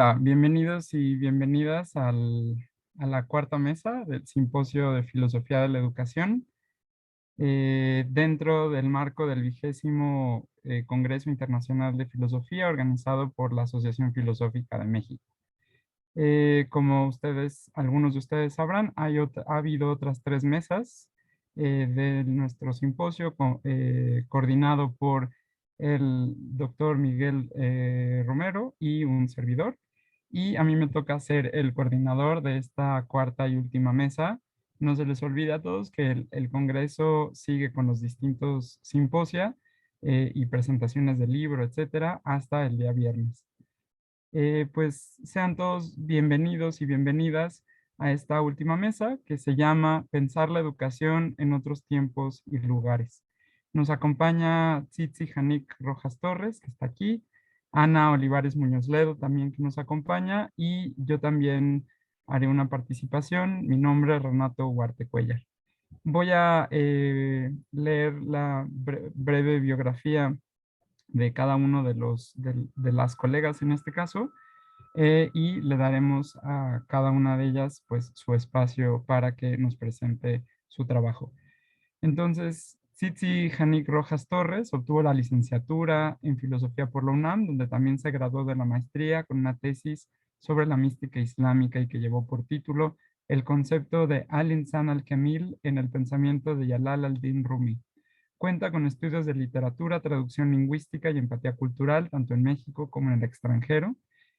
Hola, bienvenidos y bienvenidas a la cuarta mesa del Simposio de Filosofía de la Educación, dentro del marco del 20º Congreso Internacional de Filosofía organizado por la Asociación Filosófica de México. Como algunos de ustedes sabrán, ha habido otras 3 mesas de nuestro simposio coordinado por el doctor Miguel Romero y un servidor. Y a mí me toca ser el coordinador de esta cuarta y última mesa. No se les olvide a todos que el Congreso sigue con los distintos simposia y presentaciones de libro, etcétera, hasta el día viernes. Pues sean todos bienvenidos y bienvenidas a esta última mesa que se llama Pensar la educación en otros tiempos y lugares. Nos acompaña Tsitsi Janik Rojas Torres, que está aquí, Ana Olivares Muñoz Ledo también que nos acompaña, y yo también haré una participación. Mi nombre es Renato Huarte Cuellar. Voy a leer la breve biografía de cada uno de las colegas en este caso, y le daremos a cada una de ellas pues su espacio para que nos presente su trabajo. Entonces, Tsitsi Janik Rojas Torres obtuvo la licenciatura en Filosofía por la UNAM, donde también se graduó de la maestría con una tesis sobre la mística islámica y que llevó por título El concepto de al-Insan al-Kamil en el pensamiento de Jalal al-Din Rumi. Cuenta con estudios de literatura, traducción lingüística y empatía cultural, tanto en México como en el extranjero.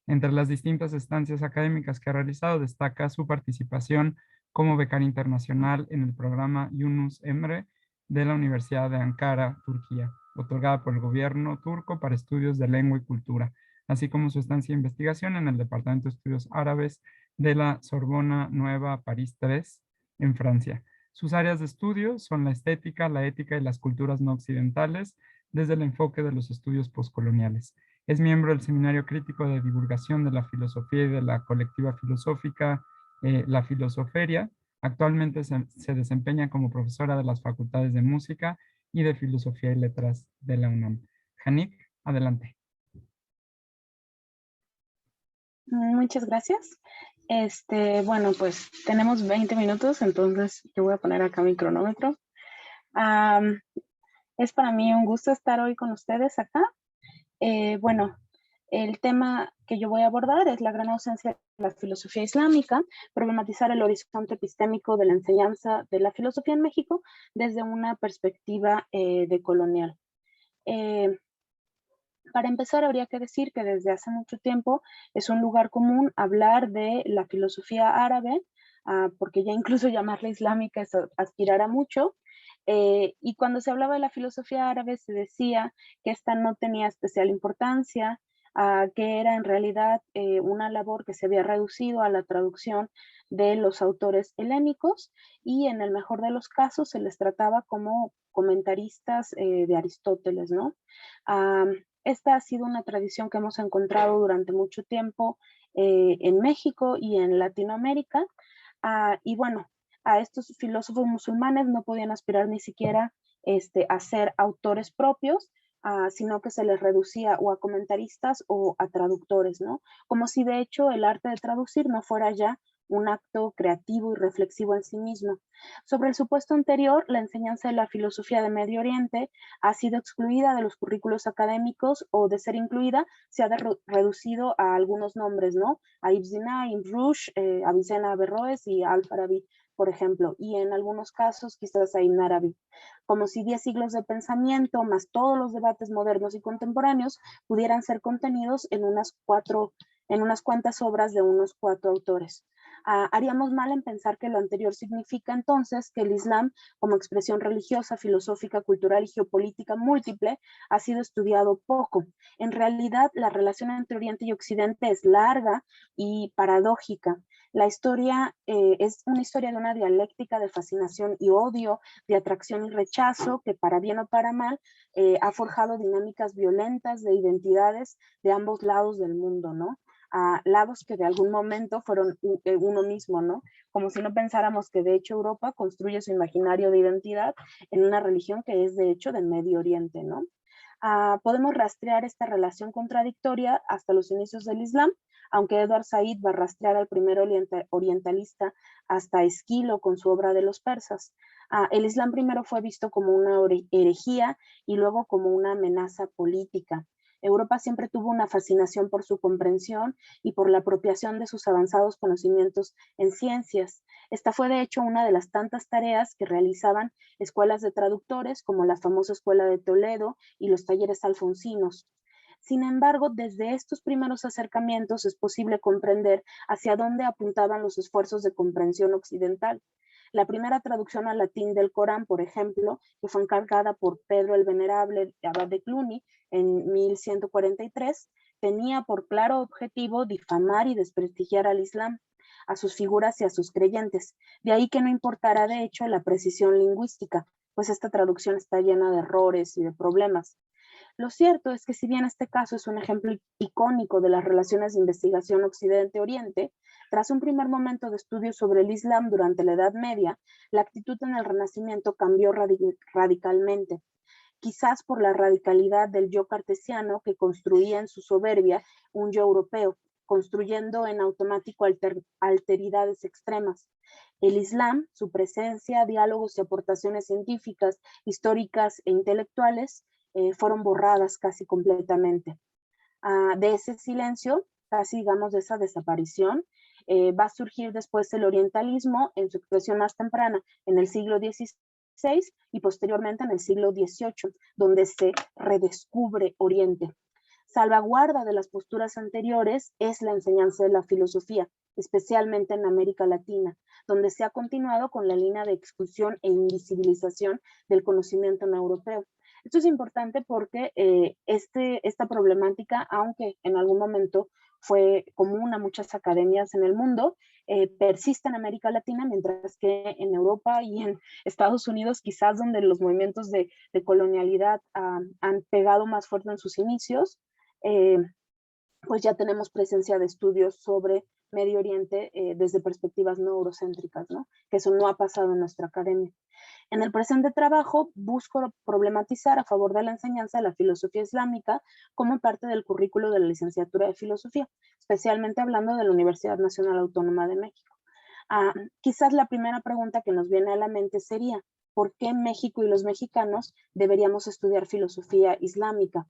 Entre las distintas estancias académicas que ha realizado, destaca su participación como becaria internacional en el programa Yunus Emre de la Universidad de Ankara, Turquía, otorgada por el gobierno turco para estudios de lengua y cultura, así como su estancia de investigación en el Departamento de Estudios Árabes de la Sorbona Nueva París III, en Francia. Sus áreas de estudio son la estética, la ética y las culturas no occidentales desde el enfoque de los estudios postcoloniales. Es miembro del Seminario Crítico de Divulgación de la Filosofía y de la colectiva filosófica La Filosoferia. Actualmente se desempeña como profesora de las Facultades de Música y de Filosofía y Letras de la UNAM. Janik, adelante. Muchas gracias. Bueno, pues tenemos 20 minutos, entonces yo voy a poner acá mi cronómetro. Es para mí un gusto estar hoy con ustedes acá. Bueno, el tema que yo voy a abordar es la gran ausencia de la filosofía islámica, problematizar el horizonte epistémico de la enseñanza de la filosofía en México desde una perspectiva decolonial. Para empezar, habría que decir que desde hace mucho tiempo es un lugar común hablar de la filosofía árabe, porque ya incluso llamarla islámica es aspirar a mucho. Y cuando se hablaba de la filosofía árabe se decía que esta no tenía especial importancia, que era en realidad una labor que se había reducido a la traducción de los autores helénicos y en el mejor de los casos se les trataba como comentaristas de Aristóteles, ¿no? Esta ha sido una tradición que hemos encontrado durante mucho tiempo en México y en Latinoamérica. Y bueno, a estos filósofos musulmanes no podían aspirar ni siquiera a ser autores propios, sino que se les reducía o a comentaristas o a traductores, ¿no? Como si de hecho el arte de traducir no fuera ya un acto creativo y reflexivo en sí mismo. Sobre el supuesto anterior, la enseñanza de la filosofía de Medio Oriente ha sido excluida de los currículos académicos o de ser incluida se ha reducido a algunos nombres, ¿no? A Ibn Sina, Ibn Rushd, Avicenna Averroes y Al-Farabi, por ejemplo, y en algunos casos quizás a Ibn Arabi, como si 10 siglos de pensamiento más todos los debates modernos y contemporáneos pudieran ser contenidos en unas cuantas obras de unos 4 autores. Haríamos mal en pensar que lo anterior significa entonces que el Islam, como expresión religiosa, filosófica, cultural y geopolítica múltiple, ha sido estudiado poco. En realidad, la relación entre Oriente y Occidente es larga y paradójica. La historia es una historia de una dialéctica de fascinación y odio, de atracción y rechazo, que para bien o para mal ha forjado dinámicas violentas de identidades de ambos lados del mundo, ¿no? Lados que de algún momento fueron uno mismo, ¿no? Como si no pensáramos que de hecho Europa construye su imaginario de identidad en una religión que es de hecho del Medio Oriente, ¿no? Podemos rastrear esta relación contradictoria hasta los inicios del Islam, aunque Edward Said va a rastrear al primer orientalista hasta Esquilo con su obra de los persas. El Islam primero fue visto como una herejía y luego como una amenaza política. Europa siempre tuvo una fascinación por su comprensión y por la apropiación de sus avanzados conocimientos en ciencias. Esta fue de hecho una de las tantas tareas que realizaban escuelas de traductores como la famosa Escuela de Toledo y los talleres alfonsinos. Sin embargo, desde estos primeros acercamientos es posible comprender hacia dónde apuntaban los esfuerzos de comprensión occidental. La primera traducción al latín del Corán, por ejemplo, que fue encargada por Pedro el Venerable, abad de Cluny, en 1143, tenía por claro objetivo difamar y desprestigiar al Islam, a sus figuras y a sus creyentes. De ahí que no importara, de hecho, la precisión lingüística, pues esta traducción está llena de errores y de problemas. Lo cierto es que si bien este caso es un ejemplo icónico de las relaciones de investigación Occidente-Oriente, tras un primer momento de estudio sobre el Islam durante la Edad Media, la actitud en el Renacimiento cambió radicalmente, quizás por la radicalidad del yo cartesiano que construía en su soberbia un yo europeo, construyendo en automático alteridades extremas. El Islam, su presencia, diálogos y aportaciones científicas, históricas e intelectuales fueron borradas casi completamente. De ese silencio, casi digamos de esa desaparición, va a surgir después el orientalismo en su expresión más temprana, en el siglo XVI y posteriormente en el siglo XVIII, donde se redescubre Oriente. Salvaguarda de las posturas anteriores es la enseñanza de la filosofía, especialmente en América Latina, donde se ha continuado con la línea de exclusión e invisibilización del conocimiento no europeo. Esto es importante porque esta problemática, aunque en algún momento fue común a muchas academias en el mundo, persiste en América Latina, mientras que en Europa y en Estados Unidos, quizás donde los movimientos de colonialidad han pegado más fuerte en sus inicios, pues ya tenemos presencia de estudios sobre Medio Oriente desde perspectivas no eurocéntricas, ¿no? Que eso no ha pasado en nuestra academia. En el presente trabajo busco problematizar a favor de la enseñanza de la filosofía islámica como parte del currículo de la licenciatura de filosofía, especialmente hablando de la Universidad Nacional Autónoma de México. Quizás la primera pregunta que nos viene a la mente sería, ¿por qué México y los mexicanos deberíamos estudiar filosofía islámica?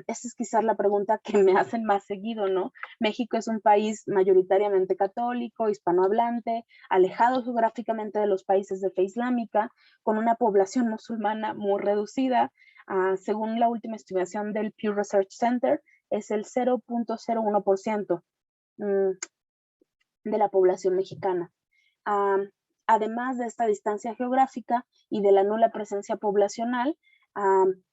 Esa es quizás la pregunta que me hacen más seguido, ¿no? México es un país mayoritariamente católico, hispanohablante, alejado geográficamente de los países de fe islámica, con una población musulmana muy reducida. Según la última estimación del Pew Research Center, es el 0.01% de la población mexicana. Además de esta distancia geográfica y de la nula presencia poblacional,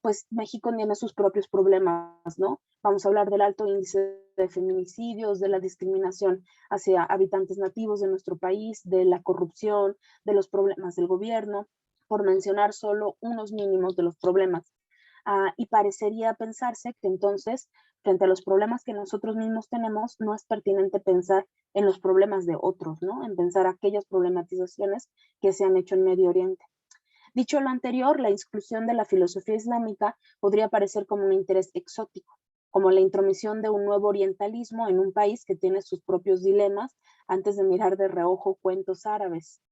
pues México tiene sus propios problemas, ¿no? Vamos a hablar del alto índice de feminicidios, de la discriminación hacia habitantes nativos de nuestro país, de la corrupción, de los problemas del gobierno, por mencionar solo unos mínimos de los problemas. Y parecería pensarse que entonces, frente a los problemas que nosotros mismos tenemos, no es pertinente pensar en los problemas de otros, ¿no? En pensar aquellas problematizaciones que se han hecho en Medio Oriente. Dicho lo anterior, la exclusión de la filosofía islámica podría parecer como un interés exótico, como la intromisión de un nuevo orientalismo en un país que tiene sus propios dilemas antes de mirar de reojo cuentos árabes.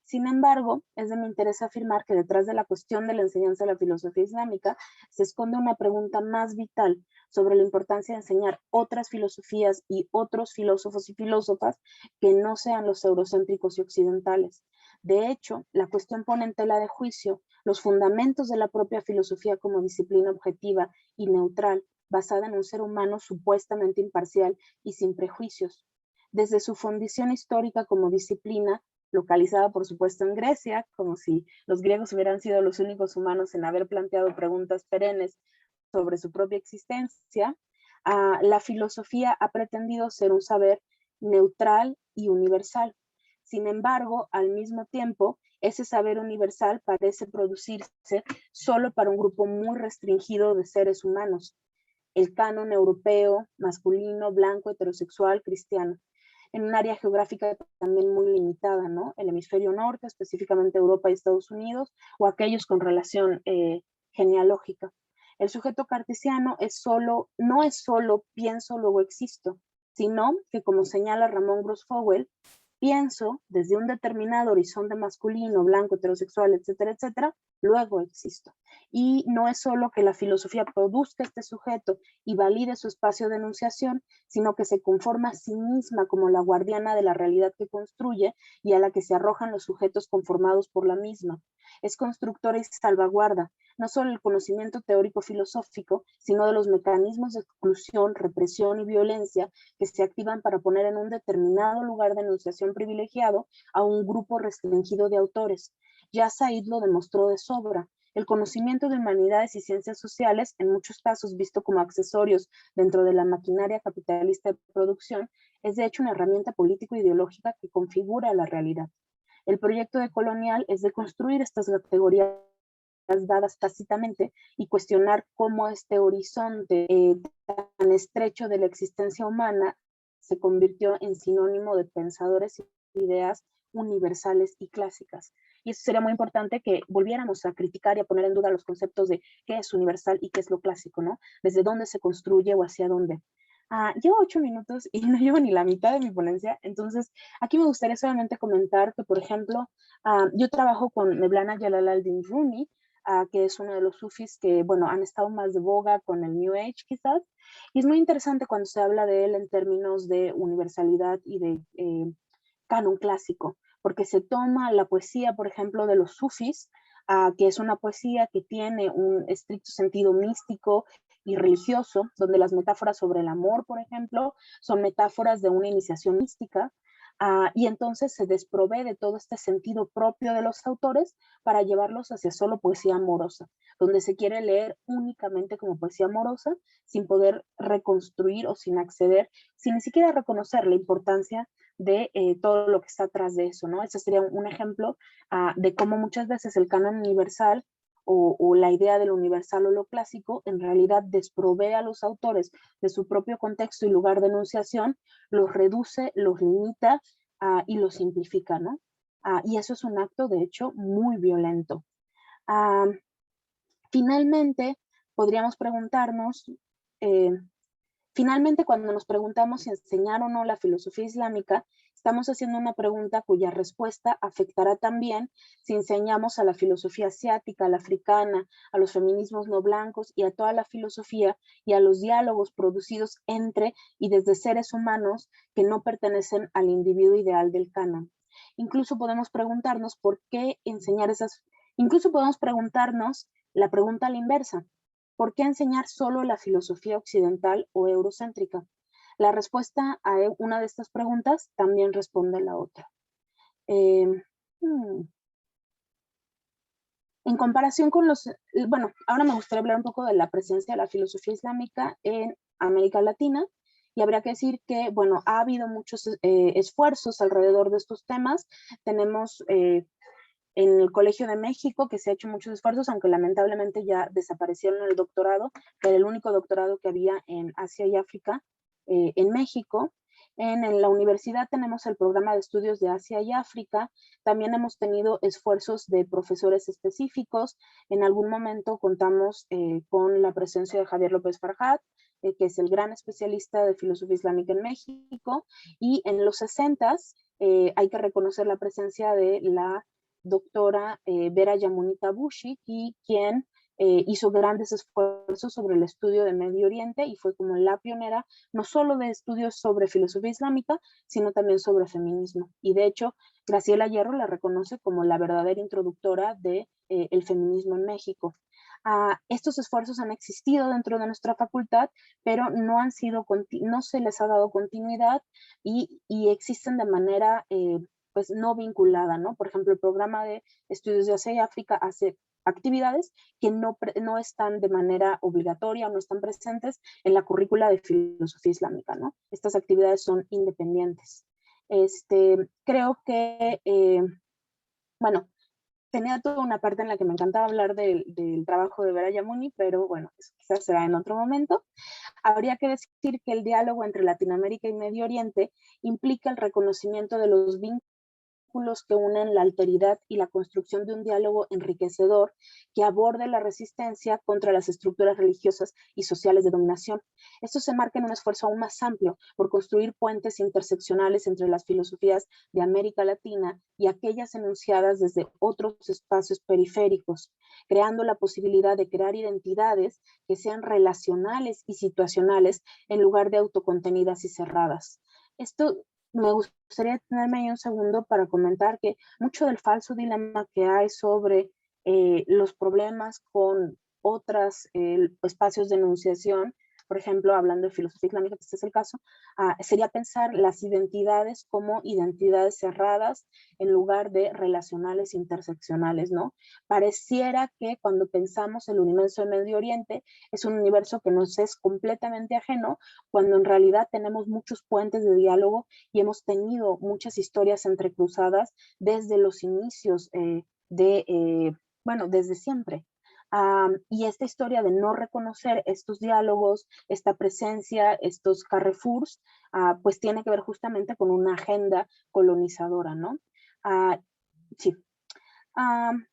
Sin embargo, es de mi interés afirmar que detrás de la cuestión de la enseñanza de la filosofía islámica se esconde una pregunta más vital sobre la importancia de enseñar otras filosofías y otros filósofos y filósofas que no sean los eurocéntricos y occidentales. De hecho, la cuestión pone en tela de juicio los fundamentos de la propia filosofía como disciplina objetiva y neutral, basada en un ser humano supuestamente imparcial y sin prejuicios. Desde su fundición histórica como disciplina, localizada por supuesto en Grecia, como si los griegos hubieran sido los únicos humanos en haber planteado preguntas perennes sobre su propia existencia, la filosofía ha pretendido ser un saber neutral y universal. Sin embargo, al mismo tiempo, ese saber universal parece producirse solo para un grupo muy restringido de seres humanos, el canon europeo, masculino, blanco, heterosexual, cristiano, en un área geográfica también muy limitada, ¿no? El hemisferio norte, específicamente Europa y Estados Unidos, o aquellos con relación genealógica. El sujeto cartesiano no es solo pienso, luego existo. sino que, como señala Ramón Grossfogel, pienso desde un determinado horizonte masculino, blanco, heterosexual, etcétera, etcétera, luego existo. Y no es solo que la filosofía produzca este sujeto y valide su espacio de enunciación, sino que se conforma a sí misma como la guardiana de la realidad que construye y a la que se arrojan los sujetos conformados por la misma. Es constructora y salvaguarda, no solo el conocimiento teórico filosófico, sino de los mecanismos de exclusión, represión y violencia que se activan para poner en un determinado lugar de enunciación privilegiado a un grupo restringido de autores. Ya Said lo demostró de sobra. El conocimiento de humanidades y ciencias sociales, en muchos casos visto como accesorios dentro de la maquinaria capitalista de producción, es de hecho una herramienta político-ideológica que configura la realidad. El proyecto de Colonial es de construir estas categorías dadas tácitamente y cuestionar cómo este horizonte tan estrecho de la existencia humana se convirtió en sinónimo de pensadores y ideas universales y clásicas. Y eso sería muy importante que volviéramos a criticar y a poner en duda los conceptos de qué es universal y qué es lo clásico, ¿no? Desde dónde se construye o hacia dónde. Llevo 8 minutos y no llevo ni la mitad de mi ponencia, entonces aquí me gustaría solamente comentar que, por ejemplo, yo trabajo con Mevlana Jalaluddin Rumi, que es uno de los sufis que, bueno, han estado más de boga con el New Age quizás, y es muy interesante cuando se habla de él en términos de universalidad y de canon clásico, porque se toma la poesía, por ejemplo, de los sufis, que es una poesía que tiene un estricto sentido místico y religioso, donde las metáforas sobre el amor, por ejemplo, son metáforas de una iniciación mística, y entonces se desprovee de todo este sentido propio de los autores para llevarlos hacia solo poesía amorosa, donde se quiere leer únicamente como poesía amorosa, sin poder reconstruir o sin acceder, sin ni siquiera reconocer la importancia de todo lo que está atrás de eso, ¿no? Ese sería un ejemplo de cómo muchas veces el canon universal o la idea de lo universal o lo clásico en realidad desprovee a los autores de su propio contexto y lugar de enunciación, los reduce, los limita y los simplifica, ¿no? Y eso es un acto, de hecho, muy violento. Finalmente, podríamos preguntarnos, eh, finalmente, cuando nos preguntamos si enseñar o no la filosofía islámica, estamos haciendo una pregunta cuya respuesta afectará también si enseñamos a la filosofía asiática, a la africana, a los feminismos no blancos y a toda la filosofía y a los diálogos producidos entre y desde seres humanos que no pertenecen al individuo ideal del canon. Incluso podemos preguntarnos por qué enseñar incluso podemos preguntarnos la pregunta a la inversa. ¿Por qué enseñar solo la filosofía occidental o eurocéntrica? La respuesta a una de estas preguntas también responde la otra. En comparación con bueno, ahora me gustaría hablar un poco de la presencia de la filosofía islámica en América Latina, y habría que decir que, bueno, ha habido muchos esfuerzos alrededor de estos temas. Tenemos en el Colegio de México, que se ha hecho muchos esfuerzos, aunque lamentablemente ya desaparecieron el doctorado, que era el único doctorado que había en Asia y África, en México. En la universidad tenemos el programa de estudios de Asia y África. También hemos tenido esfuerzos de profesores específicos. En algún momento contamos con la presencia de Javier López Farhat, que es el gran especialista de filosofía islámica en México. Y en los 60s hay que reconocer la presencia de la doctora Vera Yamunita Bushi, y quien hizo grandes esfuerzos sobre el estudio de Medio Oriente y fue como la pionera, no solo de estudios sobre filosofía islámica, sino también sobre feminismo. Y de hecho, Graciela Hierro la reconoce como la verdadera introductora de el feminismo en México. Estos esfuerzos han existido dentro de nuestra facultad, pero no se les ha dado continuidad y existen de manera pues no vinculada, ¿no? Por ejemplo, el programa de estudios de Asia y África hace actividades que no están de manera obligatoria o no están presentes en la currícula de filosofía islámica, ¿no? Estas actividades son independientes. Creo que, bueno, tenía toda una parte en la que me encantaba hablar del trabajo de Vera Yamuni, pero bueno, eso quizás será en otro momento. Habría que decir que el diálogo entre Latinoamérica y Medio Oriente implica el reconocimiento de los vínculos vínculos que unen la alteridad y la construcción de un diálogo enriquecedor que aborde la resistencia contra las estructuras religiosas y sociales de dominación. Esto se marca en un esfuerzo aún más amplio por construir puentes interseccionales entre las filosofías de América Latina y aquellas enunciadas desde otros espacios periféricos, creando la posibilidad de crear identidades que sean relacionales y situacionales en lugar de autocontenidas y cerradas. Esto me gustaría tenerme ahí un segundo para comentar que mucho del falso dilema que hay sobre los problemas con otros espacios de enunciación, por ejemplo, hablando de filosofía islámica, que este es el caso, sería pensar las identidades como identidades cerradas en lugar de relacionales interseccionales, ¿no? Pareciera que cuando pensamos el universo de Medio Oriente es un universo que nos es completamente ajeno, cuando en realidad tenemos muchos puentes de diálogo y hemos tenido muchas historias entrecruzadas desde los inicios bueno, desde siempre. Y esta historia de no reconocer estos diálogos, esta presencia, estos carrefours, pues tiene que ver justamente con una agenda colonizadora, ¿no? Sí.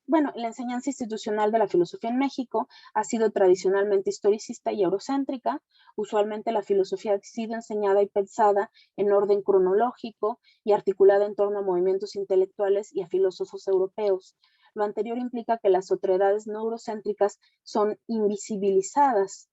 Bueno, la enseñanza institucional de la filosofía en México ha sido tradicionalmente historicista y eurocéntrica. Usualmente la filosofía ha sido enseñada y pensada en orden cronológico y articulada en torno a movimientos intelectuales y a filósofos europeos. Lo anterior implica que las otredades no eurocéntricas son invisibilizadas.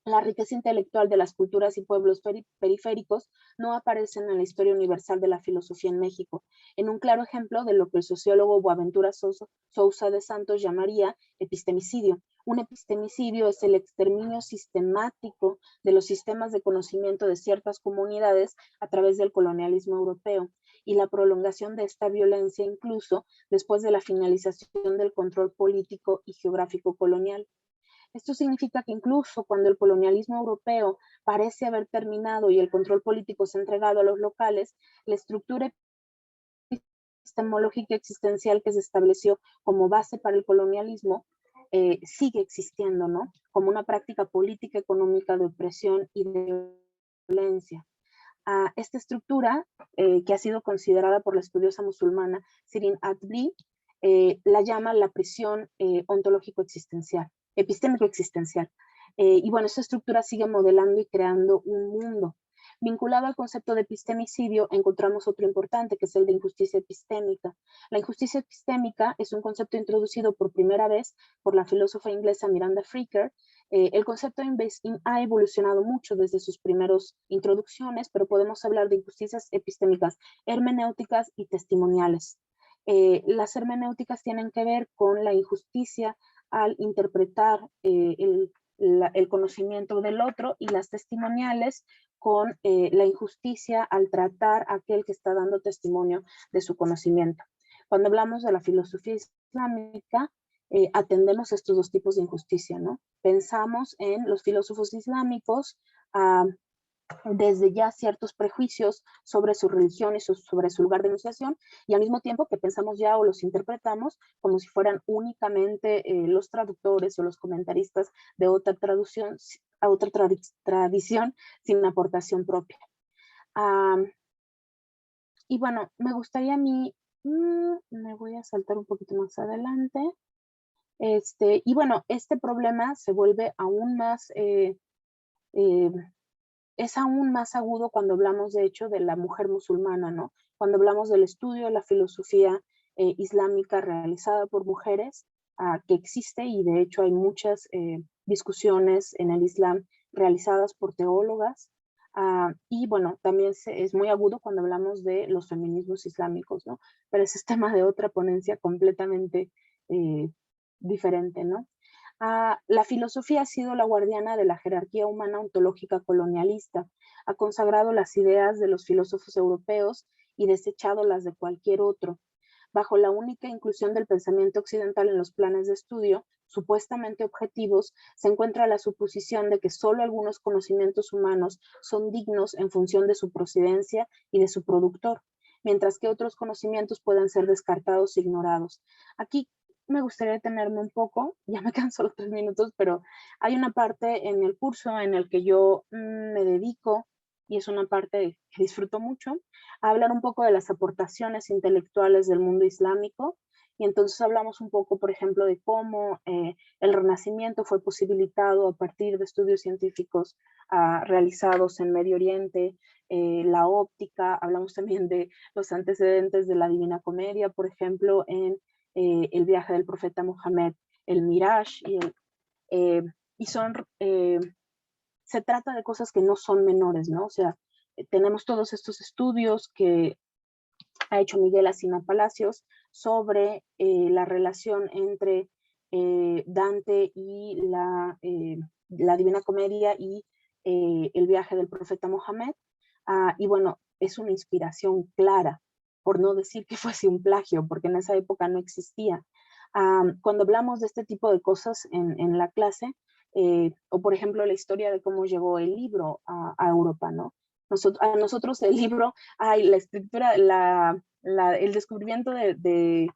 La riqueza intelectual de las culturas y pueblos periféricos no aparecen en la historia universal de la filosofía en México, en un claro ejemplo de lo que el sociólogo Boaventura Sousa de Santos llamaría epistemicidio. Un epistemicidio es el exterminio sistemático de los sistemas de conocimiento de ciertas comunidades a través del colonialismo europeo y la prolongación de esta violencia incluso después de la finalización del control político y geográfico colonial. Esto significa que incluso cuando el colonialismo europeo parece haber terminado y el control político se ha entregado a los locales, la estructura epistemológica existencial que se estableció como base para el colonialismo sigue existiendo, ¿no? Como una práctica política, económica de opresión y de violencia. Esta estructura, que ha sido considerada por la estudiosa musulmana Sirin Atbli, la llama la prisión ontológico-existencial, epistémico-existencial. Y bueno, esta estructura sigue modelando y creando un mundo. Vinculado al concepto de epistemicidio, encontramos otro importante, que es el de injusticia epistémica. La injusticia epistémica es un concepto introducido por primera vez por la filósofa inglesa Miranda Fricker. El concepto ha evolucionado mucho desde sus primeras introducciones, pero podemos hablar de injusticias epistémicas, hermenéuticas y testimoniales. Las hermenéuticas tienen que ver con la injusticia al interpretar el conocimiento del otro, y las testimoniales con la injusticia al tratar a aquel que está dando testimonio de su conocimiento. Cuando hablamos de la filosofía islámica, atendemos estos dos tipos de injusticia, ¿no? Pensamos en los filósofos islámicos desde ya ciertos prejuicios sobre su religión y sobre su lugar de enunciación, y al mismo tiempo que pensamos ya o los interpretamos como si fueran únicamente los traductores o los comentaristas de otra traducción, a otra tradición sin aportación propia. Y bueno, me gustaría a mí, me voy a saltar un poquito más adelante. Y bueno, este problema se vuelve aún más, es aún más agudo cuando hablamos de hecho de la mujer musulmana, ¿no? Cuando hablamos del estudio de la filosofía islámica realizada por mujeres, que existe, y de hecho hay muchas discusiones en el Islam realizadas por teólogas, y bueno, también es muy agudo cuando hablamos de los feminismos islámicos, ¿no? Pero ese es tema de otra ponencia completamente diferente, ¿no? La filosofía ha sido la guardiana de la jerarquía humana ontológica colonialista, ha consagrado las ideas de los filósofos europeos y desechado las de cualquier otro. Bajo la única inclusión del pensamiento occidental en los planes de estudio, supuestamente objetivos, se encuentra la suposición de que solo algunos conocimientos humanos son dignos en función de su procedencia y de su productor, mientras que otros conocimientos pueden ser descartados e ignorados. Aquí me gustaría detenerme un poco, ya me quedan solo 3 minutos, pero hay una parte en el curso en el que yo me dedico y es una parte que disfruto mucho, a hablar un poco de las aportaciones intelectuales del mundo islámico. Y entonces hablamos un poco, por ejemplo, de cómo el Renacimiento fue posibilitado a partir de estudios científicos realizados en Medio Oriente, la óptica, hablamos también de los antecedentes de la Divina Comedia, por ejemplo, en el viaje del profeta Mohammed, el Miraj, eh, y son, se trata de cosas que no son menores, ¿no? O sea, tenemos todos estos estudios que ha hecho Miguel Asina Palacios sobre la relación entre Dante y la Divina Comedia y el viaje del profeta Mohammed. Y bueno, es una inspiración clara, por no decir que fuese un plagio, porque en esa época no existía. Cuando hablamos de este tipo de cosas en la clase, o por ejemplo la historia de cómo llegó el libro a Europa, ¿no? A nosotros el libro, la escritura, el descubrimiento de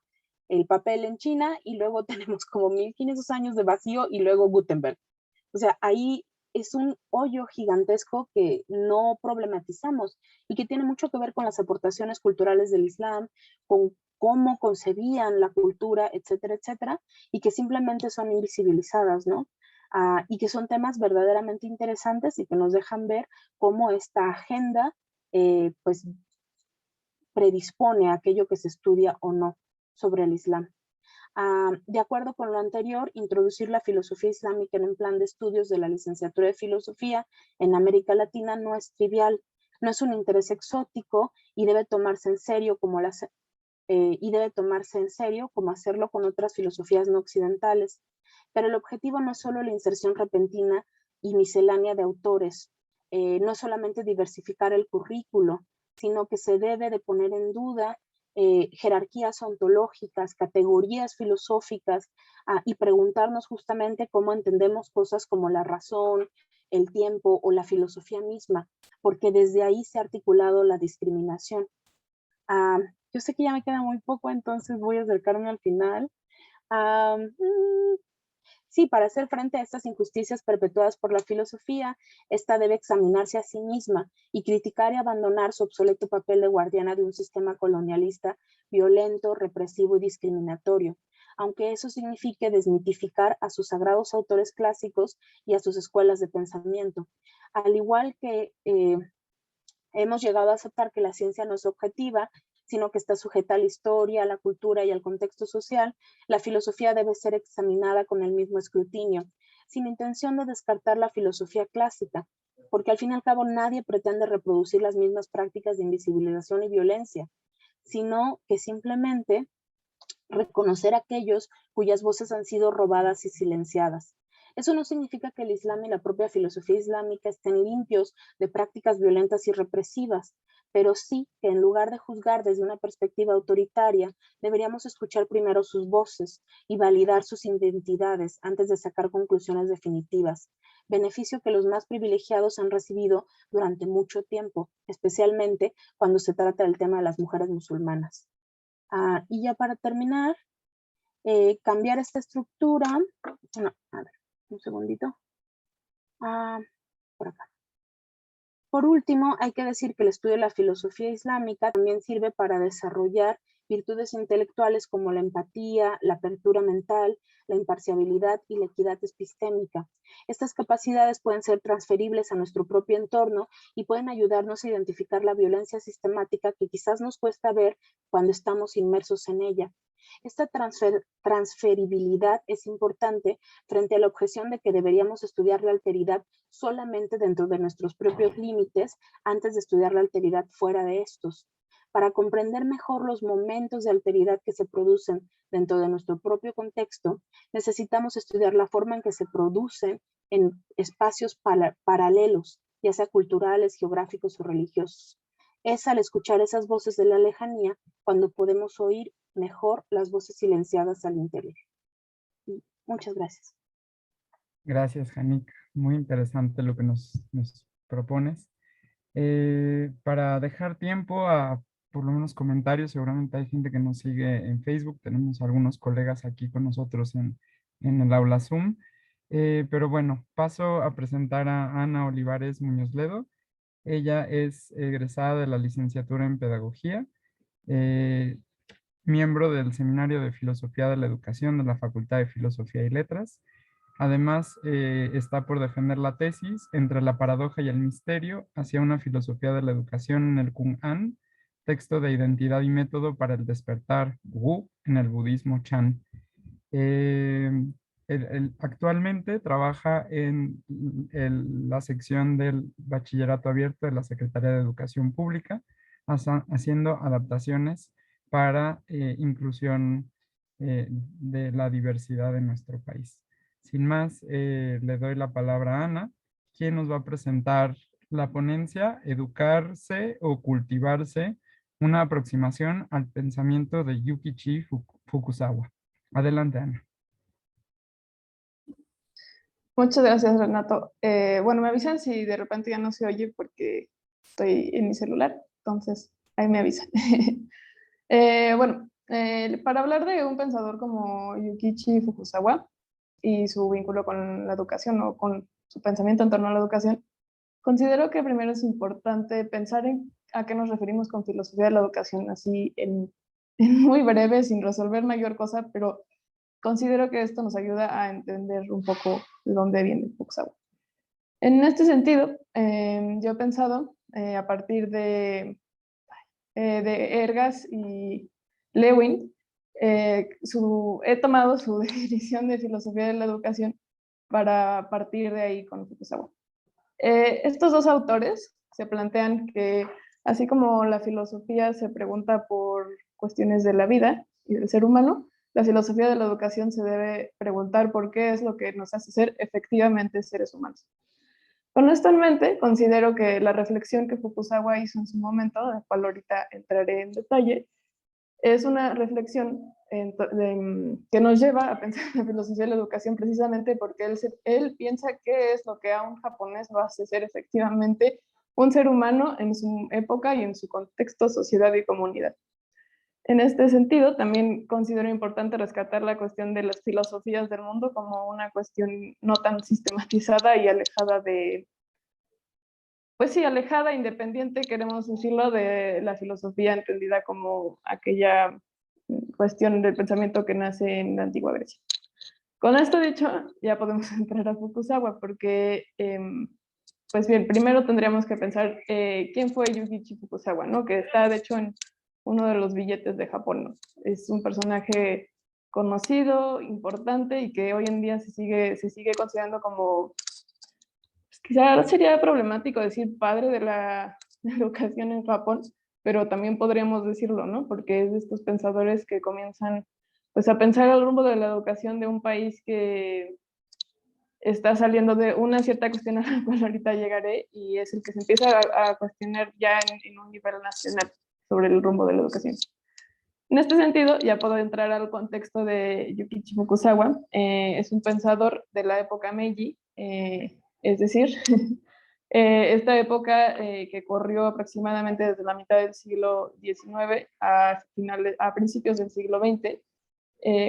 el papel en China y luego tenemos como 1500 años de vacío y luego Gutenberg. O sea, ahí es un hoyo gigantesco que no problematizamos y que tiene mucho que ver con las aportaciones culturales del Islam, con cómo concebían la cultura, etcétera, etcétera, y que simplemente son invisibilizadas, ¿no? Y que son temas verdaderamente interesantes y que nos dejan ver cómo esta agenda pues predispone a aquello que se estudia o no sobre el Islam. De acuerdo con lo anterior, introducir la filosofía islámica en un plan de estudios de la licenciatura de filosofía en América Latina no es trivial, no es un interés exótico y debe tomarse en serio como hacerlo con otras filosofías no occidentales. Pero el objetivo no es solo la inserción repentina y miscelánea de autores, no es solamente diversificar el currículo, sino que se debe de poner en duda jerarquías ontológicas, categorías filosóficas, y preguntarnos justamente cómo entendemos cosas como la razón, el tiempo o la filosofía misma, porque desde ahí se ha articulado la discriminación. Uh, yo sé que ya me queda muy poco, entonces voy a acercarme al final. Sí, para hacer frente a estas injusticias perpetuadas por la filosofía, esta debe examinarse a sí misma y criticar y abandonar su obsoleto papel de guardiana de un sistema colonialista violento, represivo y discriminatorio, aunque eso signifique desmitificar a sus sagrados autores clásicos y a sus escuelas de pensamiento. Al igual que hemos llegado a aceptar que la ciencia no es objetiva, sino que está sujeta a la historia, a la cultura y al contexto social, la filosofía debe ser examinada con el mismo escrutinio, sin intención de descartar la filosofía clásica, porque al fin y al cabo nadie pretende reproducir las mismas prácticas de invisibilización y violencia, sino que simplemente reconocer a aquellos cuyas voces han sido robadas y silenciadas. Eso no significa que el Islam y la propia filosofía islámica estén limpios de prácticas violentas y represivas, pero sí que en lugar de juzgar desde una perspectiva autoritaria, deberíamos escuchar primero sus voces y validar sus identidades antes de sacar conclusiones definitivas, beneficio que los más privilegiados han recibido durante mucho tiempo, especialmente cuando se trata del tema de las mujeres musulmanas. Y ya para terminar, cambiar esta estructura. No, a ver, un segundito. Por acá. Por último, hay que decir que el estudio de la filosofía islámica también sirve para desarrollar virtudes intelectuales como la empatía, la apertura mental, la imparcialidad y la equidad epistémica. Estas capacidades pueden ser transferibles a nuestro propio entorno y pueden ayudarnos a identificar la violencia sistemática que quizás nos cuesta ver cuando estamos inmersos en ella. Esta transferibilidad es importante frente a la objeción de que deberíamos estudiar la alteridad solamente dentro de nuestros propios límites antes de estudiar la alteridad fuera de estos. Para comprender mejor los momentos de alteridad que se producen dentro de nuestro propio contexto, necesitamos estudiar la forma en que se producen en espacios paralelos, ya sea culturales, geográficos o religiosos. Es al escuchar esas voces de la lejanía cuando podemos oír mejor las voces silenciadas al interior. Muchas gracias. Gracias, Janik. Muy interesante lo que nos propones. Para dejar tiempo a por lo menos comentarios, seguramente hay gente que nos sigue en Facebook, tenemos algunos colegas aquí con nosotros en el aula Zoom. Pero bueno, paso a presentar a Ana Olivares Muñoz Ledo. Ella es egresada de la licenciatura en Pedagogía, eh, miembro del Seminario de Filosofía de la Educación de la Facultad de Filosofía y Letras. Además, está por defender la tesis Entre la paradoja y el misterio hacia una filosofía de la educación en el Qum'an, texto de identidad y método para el despertar Wu en el budismo Chan. Eh, Actualmente trabaja en la sección del bachillerato abierto de la Secretaría de Educación Pública, haciendo adaptaciones para inclusión de la diversidad de nuestro país. Sin más, le doy la palabra a Ana, quien nos va a presentar la ponencia Educarse o cultivarse, una aproximación al pensamiento de Yukichi Fukuzawa. Adelante, Ana. Muchas gracias, Renato. Bueno, me avisan si de repente ya no se oye porque estoy en mi celular, entonces ahí me avisan. Bueno, para hablar de un pensador como Yukichi Fukuzawa y su vínculo con la educación o con su pensamiento en torno a la educación, considero que primero es importante pensar en a qué nos referimos con filosofía de la educación, así en muy breve, sin resolver mayor cosa, pero considero que esto nos ayuda a entender un poco de dónde viene Fukuzawa. En este sentido, yo he pensado, a partir de Ergas y Lewin, he tomado su definición de filosofía de la educación para partir de ahí con Fukuzawa. Estos dos autores se plantean que, así como la filosofía se pregunta por cuestiones de la vida y del ser humano, la filosofía de la educación se debe preguntar por qué es lo que nos hace ser efectivamente seres humanos. Con esto en mente, considero que la reflexión que Fukuzawa hizo en su momento, de la cual ahorita entraré en detalle, es una reflexión que nos lleva a pensar en la filosofía de la educación precisamente porque él piensa qué es lo que a un japonés lo hace ser efectivamente un ser humano en su época y en su contexto, sociedad y comunidad. En este sentido, también considero importante rescatar la cuestión de las filosofías del mundo como una cuestión no tan sistematizada y alejada de, pues sí, alejada, independiente, queremos decirlo, de la filosofía entendida como aquella cuestión del pensamiento que nace en la antigua Grecia. Con esto dicho, ya podemos entrar a Fukuzawa, porque, pues bien, primero tendríamos que pensar quién fue Yukichi Fukuzawa, ¿no? Que está, de hecho, en uno de los billetes de Japón, ¿no? Es un personaje conocido, importante, y que hoy en día se sigue considerando como, pues, quizá sería problemático decir padre de la educación en Japón, pero también podríamos decirlo, ¿no? Porque es de estos pensadores que comienzan, pues, a pensar el rumbo de la educación de un país que está saliendo de una cierta cuestión a la cual ahorita llegaré, y es el que se empieza a cuestionar ya en un nivel nacional sobre el rumbo de la educación. En este sentido, ya puedo entrar al contexto de Yukichi Fukuzawa. Es un pensador de la época Meiji, es decir, esta época que corrió aproximadamente desde la mitad del siglo XIX a principios del siglo XX,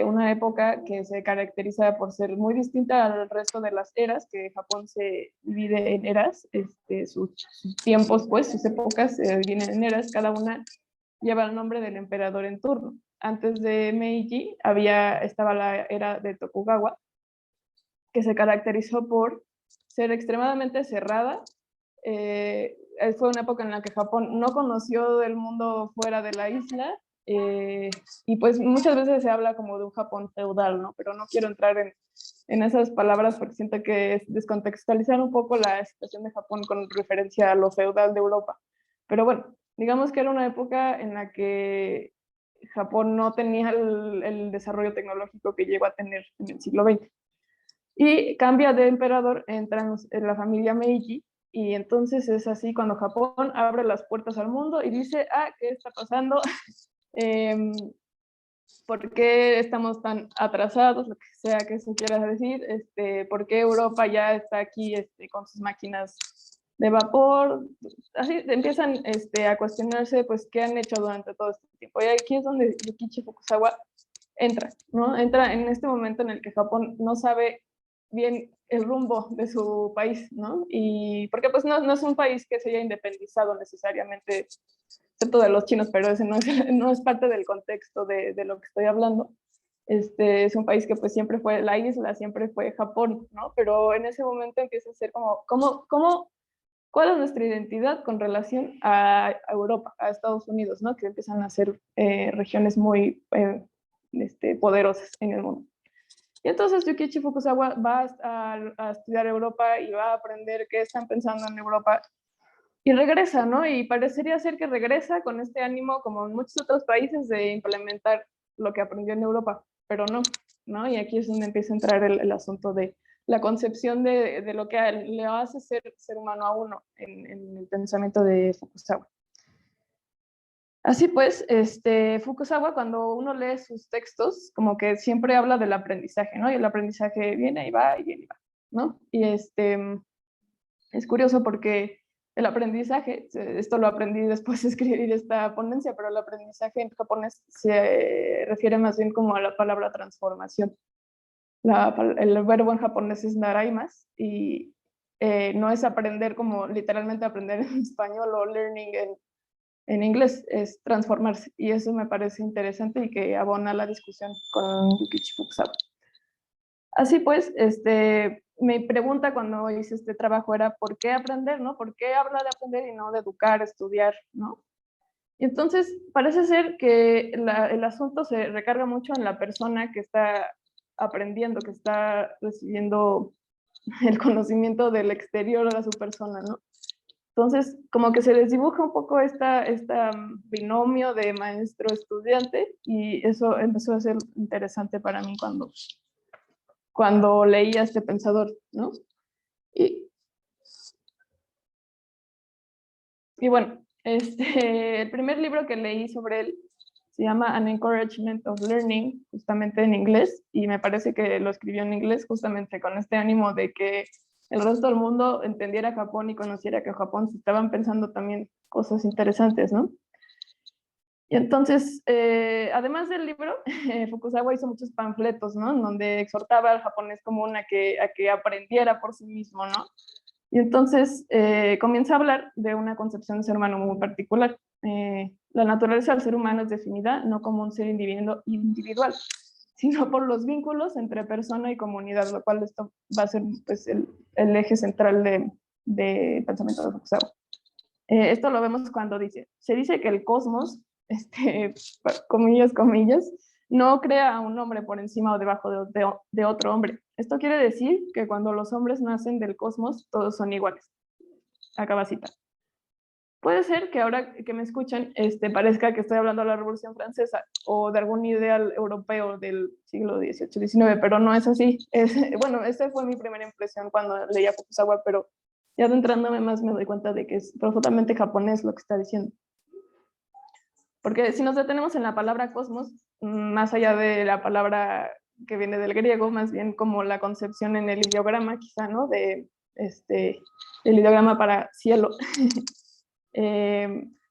una época que se caracteriza por ser muy distinta al resto de las eras, que Japón se divide en eras, sus tiempos, pues, sus épocas se dividen en eras, cada una lleva el nombre del emperador en turno. Antes de Meiji estaba la era de Tokugawa, que se caracterizó por ser extremadamente cerrada. Fue una época en la que Japón no conoció del mundo fuera de la isla, y pues muchas veces se habla como de un Japón feudal, ¿no? Pero no quiero entrar en esas palabras porque siento que es descontextualizar un poco la situación de Japón con referencia a lo feudal de Europa. Pero bueno, digamos que era una época en la que Japón no tenía el desarrollo tecnológico que llegó a tener en el siglo XX. Y cambia de emperador, entra en la familia Meiji, y entonces es así cuando Japón abre las puertas al mundo y dice, ¿qué está pasando? ¿Por qué estamos tan atrasados? Lo que sea que eso quiera decir. ¿Por qué Europa ya está aquí con sus máquinas de vapor? Así empiezan a cuestionarse, pues, qué han hecho durante todo este tiempo. Y aquí es donde Yukichi Fukuzawa entra, ¿no? Entra en este momento en el que Japón no sabe bien el rumbo de su país, ¿no? Y porque pues no es un país que se haya independizado necesariamente, excepto de los chinos, pero ese no es parte del contexto de lo que estoy hablando. Es un país que pues siempre fue la isla, siempre fue Japón, ¿no? Pero en ese momento empieza a ser ¿cuál es nuestra identidad con relación a Europa, a Estados Unidos, ¿no? Que empiezan a ser regiones muy poderosas en el mundo. Y entonces Yukichi Fukuzawa va a estudiar Europa y va a aprender qué están pensando en Europa y regresa, ¿no? Y parecería ser que regresa con este ánimo, como en muchos otros países, de implementar lo que aprendió en Europa, pero no, ¿no? Y aquí es donde empieza a entrar el asunto de la concepción de lo que le hace ser humano a uno en el pensamiento de Fukuzawa. Así pues, Fukuzawa, cuando uno lee sus textos, como que siempre habla del aprendizaje, ¿no? Y el aprendizaje viene y va, y viene y va, ¿no? Y es curioso porque el aprendizaje, esto lo aprendí después de escribir esta ponencia, pero el aprendizaje en japonés se refiere más bien como a la palabra transformación. El verbo en japonés es naraimas y no es aprender como literalmente aprender en español o learning en inglés, es transformarse. Y eso me parece interesante y que abona la discusión con Yukichi Fukuzawa. Así pues, mi pregunta cuando hice este trabajo era ¿por qué aprender, no? ¿Por qué habla de aprender y no de educar, estudiar, no? Y entonces parece ser que el asunto se recarga mucho en la persona que está aprendiendo, que está recibiendo el conocimiento del exterior a su persona, ¿no? Entonces, como que se desdibuja un poco esta binomio de maestro-estudiante y eso empezó a ser interesante para mí cuando leía a este pensador, ¿no? Y bueno, el primer libro que leí sobre él se llama An Encouragement of Learning, justamente en inglés, y me parece que lo escribió en inglés justamente con este ánimo de que el resto del mundo entendiera Japón y conociera que en Japón se estaban pensando también cosas interesantes, ¿no? Y entonces, además del libro, Fukuzawa hizo muchos panfletos, ¿no? En donde exhortaba al japonés común a que aprendiera por sí mismo, ¿no? Y entonces comienza a hablar de una concepción de ser humano muy particular. La naturaleza del ser humano es definida no como un ser individual, sino por los vínculos entre persona y comunidad, lo cual esto va a ser pues, el eje central de pensamiento de Fukuzawa. Esto lo vemos cuando se dice que el cosmos, comillas, comillas, no crea a un hombre por encima o debajo de otro hombre. Esto quiere decir que cuando los hombres nacen del cosmos, todos son iguales. Acaba cita. Puede ser que ahora que me escuchan, parezca que estoy hablando de la Revolución Francesa o de algún ideal europeo del siglo XVIII, XIX, pero no es así. Bueno, esa fue mi primera impresión cuando leía Fukuzawa, pero ya adentrándome más me doy cuenta de que es profundamente japonés lo que está diciendo. Porque si nos detenemos en la palabra cosmos, más allá de la palabra que viene del griego, más bien como la concepción en el ideograma, quizá, ¿no? El ideograma para cielo.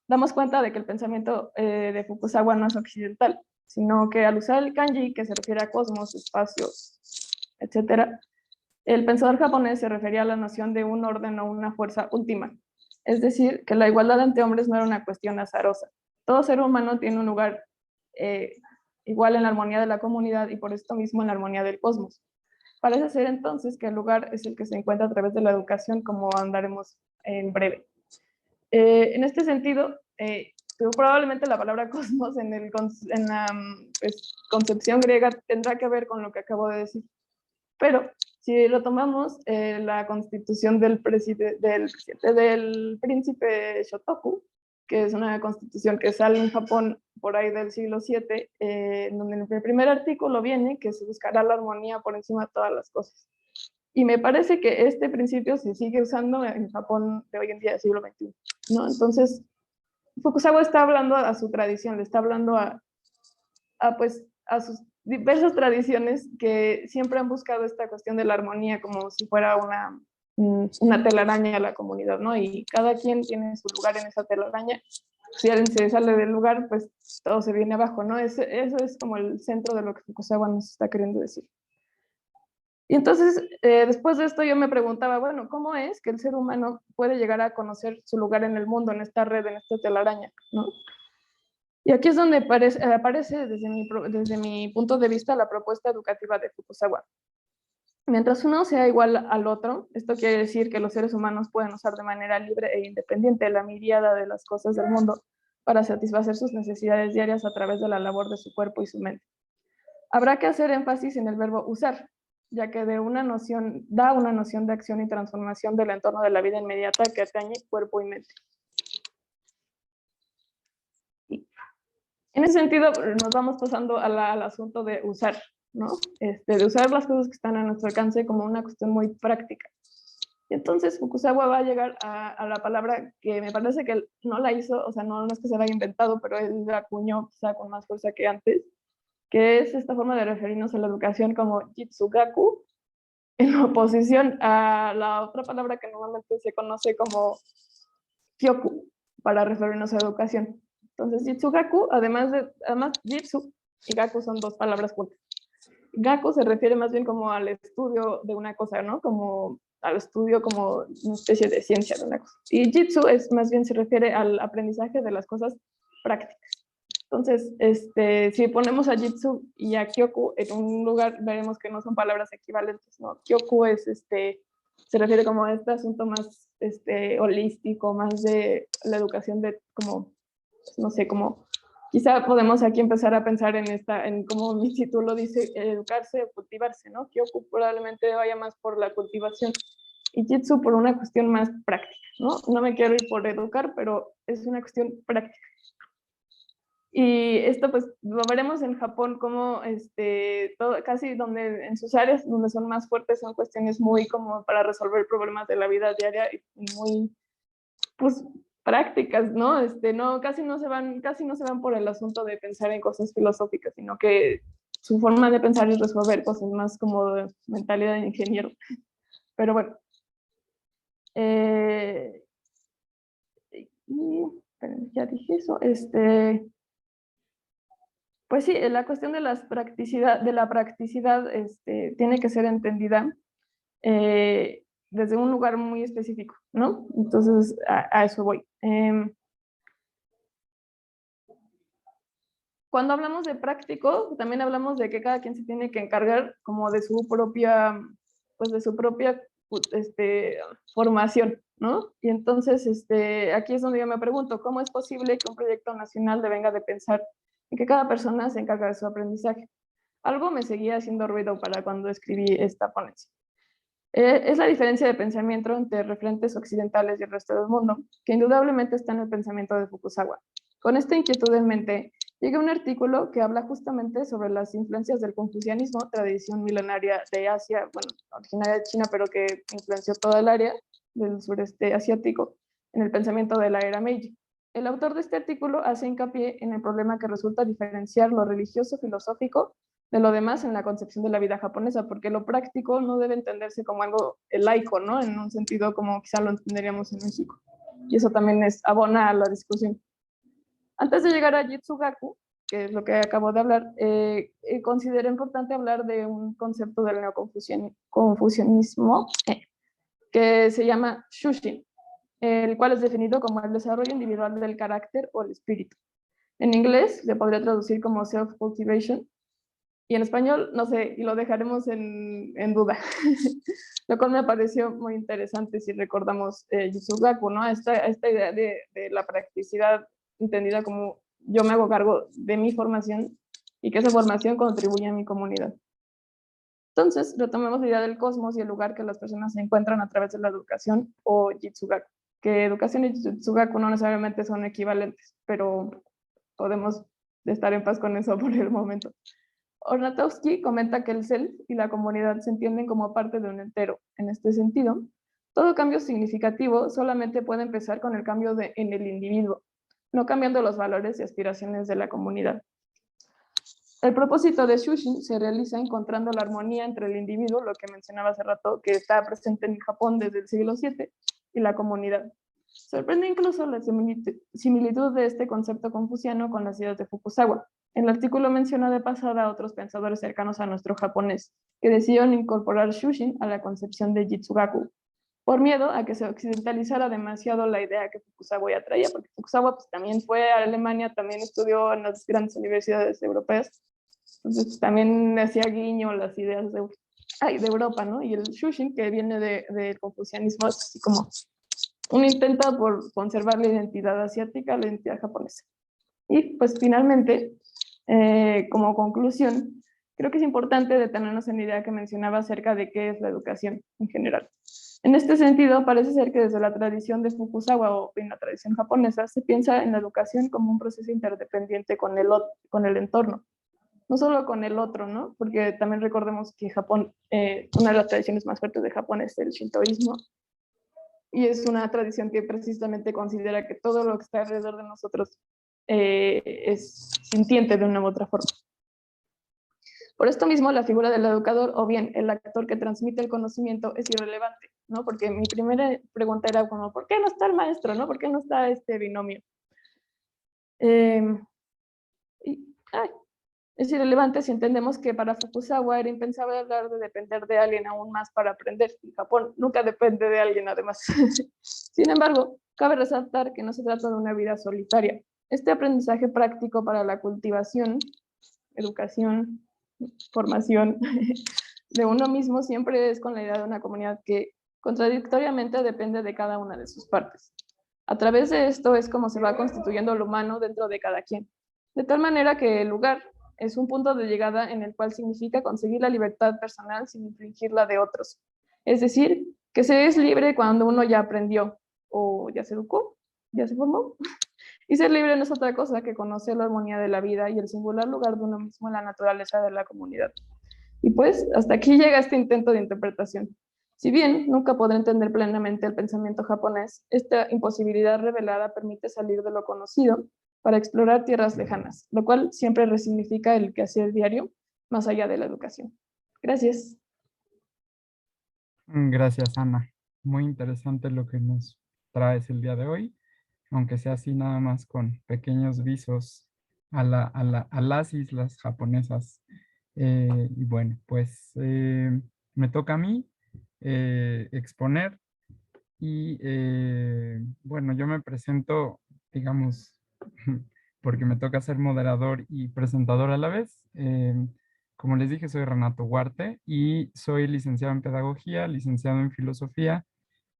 Damos cuenta de que el pensamiento de Fukuzawa no es occidental, sino que al usar el kanji, que se refiere a cosmos, espacios, etc., el pensador japonés se refería a la noción de un orden o una fuerza última. Es decir, que la igualdad entre hombres no era una cuestión azarosa. Todo ser humano tiene un lugar igual en la armonía de la comunidad y por esto mismo en la armonía del cosmos. Parece ser entonces que el lugar es el que se encuentra a través de la educación, como andaremos en breve. En este sentido, probablemente la palabra cosmos en la pues, concepción griega tendrá que ver con lo que acabo de decir. Pero si retomamos la constitución del príncipe Shotoku, que es una constitución que sale en Japón por ahí del siglo VII, donde en el primer artículo viene que se buscará la armonía por encima de todas las cosas. Y me parece que este principio se sigue usando en Japón de hoy en día, siglo XXI, ¿no? Entonces, Fukuzawa está hablando a su tradición, le está hablando a sus diversas tradiciones que siempre han buscado esta cuestión de la armonía como si fuera una telaraña a la comunidad, ¿no? Y cada quien tiene su lugar en esa telaraña. Si alguien se sale del lugar, pues todo se viene abajo, ¿no? Eso es como el centro de lo que Fukuzawa nos está queriendo decir. Y entonces, después de esto yo me preguntaba, bueno, ¿cómo es que el ser humano puede llegar a conocer su lugar en el mundo, en esta red, en esta telaraña, ¿no? Y aquí es donde aparece desde mi punto de vista la propuesta educativa de Fukuzawa. Mientras uno sea igual al otro, esto quiere decir que los seres humanos pueden usar de manera libre e independiente la miríada de las cosas del mundo para satisfacer sus necesidades diarias a través de la labor de su cuerpo y su mente. Habrá que hacer énfasis en el verbo usar, ya que da una noción de acción y transformación del entorno de la vida inmediata que atañe cuerpo y mente. En ese sentido, nos vamos pasando al asunto de usar, ¿no? De usar las cosas que están a nuestro alcance como una cuestión muy práctica. Y entonces Fukuzawa va a llegar a la palabra que me parece que él no la hizo, o sea, no es que se la haya inventado, pero él la acuñó quizá con más fuerza que antes, que es esta forma de referirnos a la educación como Jitsugaku, en oposición a la otra palabra que normalmente se conoce como Kyoku, para referirnos a educación. Entonces, Jitsugaku, además Jitsu y Gaku son dos palabras juntas. Gaku se refiere más bien como al estudio de una cosa, ¿no? Como al estudio como una especie de ciencia de una cosa. Y Jitsu es más bien se refiere al aprendizaje de las cosas prácticas. Entonces, si ponemos a Jitsu y a Kyoku en un lugar, veremos que no son palabras equivalentes, ¿no? Kyoku es, se refiere como a este asunto más holístico, más de la educación de como, no sé, como, quizá podemos aquí empezar a pensar en como mi título dice, educarse o cultivarse, ¿no? Kyoku probablemente vaya más por la cultivación y Jitsu por una cuestión más práctica, ¿no? No me quiero ir por educar, pero es una cuestión práctica. Y esto pues lo veremos en Japón como casi donde en sus áreas donde son más fuertes son cuestiones muy como para resolver problemas de la vida diaria y muy pues prácticas, ¿no? Casi no se van por el asunto de pensar en cosas filosóficas, sino que su forma de pensar es resolver cosas más como de mentalidad de ingeniero. Pero bueno. Ya dije eso. Pues sí, la cuestión de la practicidad tiene que ser entendida desde un lugar muy específico, ¿no? Entonces, a eso voy. Cuando hablamos de práctico, también hablamos de que cada quien se tiene que encargar como de su propia, pues de su propia formación, ¿no? Y entonces, aquí es donde yo me pregunto, ¿cómo es posible que un proyecto nacional devenga de pensar en que cada persona se encarga de su aprendizaje? Algo me seguía haciendo ruido para cuando escribí esta ponencia. Es la diferencia de pensamiento entre referentes occidentales y el resto del mundo, que indudablemente está en el pensamiento de Fukuzawa. Con esta inquietud en mente, llegué a un artículo que habla justamente sobre las influencias del confucianismo, tradición milenaria de Asia, bueno, originaria de China, pero que influenció toda el área del sureste asiático, en el pensamiento de la era Meiji. El autor de este artículo hace hincapié en el problema que resulta diferenciar lo religioso filosófico de lo demás en la concepción de la vida japonesa, porque lo práctico no debe entenderse como algo laico, ¿no? En un sentido como quizá lo entenderíamos en México. Y eso también abona a la discusión. Antes de llegar a Jitsugaku, que es lo que acabo de hablar, consideré importante hablar de un concepto del neoconfucianismo que se llama Shushin, el cual es definido como el desarrollo individual del carácter o el espíritu. En inglés se podría traducir como self-cultivation, y en español, no sé, y lo dejaremos en duda. Lo cual me pareció muy interesante si recordamos Jitsugaku, ¿no? Esta idea de la practicidad entendida como yo me hago cargo de mi formación y que esa formación contribuye a mi comunidad. Entonces, retomemos la idea del cosmos y el lugar que las personas se encuentran a través de la educación o Jitsugaku. Que educación y Jitsugaku no necesariamente son equivalentes, pero podemos estar en paz con eso por el momento. Ornatowski comenta que el self y la comunidad se entienden como parte de un entero. En este sentido, todo cambio significativo solamente puede empezar con el cambio en el individuo, no cambiando los valores y aspiraciones de la comunidad. El propósito de Shushin se realiza encontrando la armonía entre el individuo, lo que mencionaba hace rato, que está presente en Japón desde el siglo VII, y la comunidad. Sorprende incluso la similitud de este concepto confuciano con las ideas de Fukuzawa, En el artículo menciona de pasada a otros pensadores cercanos a nuestro japonés, que decidieron incorporar Shushin a la concepción de Jitsugaku, por miedo a que se occidentalizara demasiado la idea que Fukuzawa ya traía, porque Fukuzawa pues, también fue a Alemania, también estudió en las grandes universidades europeas, entonces pues, también hacía guiño a las ideas de Europa, ¿no? Y el Shushin, que viene del confucianismo, es así como un intento por conservar la identidad asiática, la identidad japonesa. Y pues finalmente, como conclusión, creo que es importante detenernos en la idea que mencionaba acerca de qué es la educación en general. En este sentido, parece ser que desde la tradición de Fukuzawa o en la tradición japonesa se piensa en la educación como un proceso interdependiente con el entorno, no solo con el otro, ¿no? Porque también recordemos que Japón, una de las tradiciones más fuertes de Japón es el shintoísmo, y es una tradición que precisamente considera que todo lo que está alrededor de nosotros es sintiente de una u otra forma. Por esto mismo, la figura del educador o bien el actor que transmite el conocimiento es irrelevante, ¿no? Porque mi primera pregunta era como, ¿por qué no está el maestro, no? ¿Por qué no está este binomio? Es irrelevante si entendemos que para Fukuzawa era impensable hablar de depender de alguien aún más para aprender. Y Japón nunca depende de alguien, además. Sin embargo, cabe resaltar que no se trata de una vida solitaria. Este aprendizaje práctico para la cultivación, educación, formación de uno mismo siempre es con la idea de una comunidad que contradictoriamente depende de cada una de sus partes. A través de esto es como se va constituyendo lo humano dentro de cada quien. De tal manera que el lugar es un punto de llegada en el cual significa conseguir la libertad personal sin infringir la de otros. Es decir, que se es libre cuando uno ya aprendió o ya se educó, ya se formó. Y ser libre no es otra cosa que conocer la armonía de la vida y el singular lugar de uno mismo en la naturaleza de la comunidad. Y pues hasta aquí llega este intento de interpretación. Si bien nunca podré entender plenamente el pensamiento japonés, esta imposibilidad revelada permite salir de lo conocido para explorar tierras lejanas, lo cual siempre resignifica el quehacer diario más allá de la educación. Gracias. Gracias, Ana. Muy interesante lo que nos traes el día de hoy, aunque sea así nada más con pequeños visos a las islas japonesas. Y bueno, pues me toca a mí exponer y bueno, yo me presento, digamos, porque me toca ser moderador y presentador a la vez. Como les dije, soy Renato Huarte y soy licenciado en Pedagogía, licenciado en Filosofía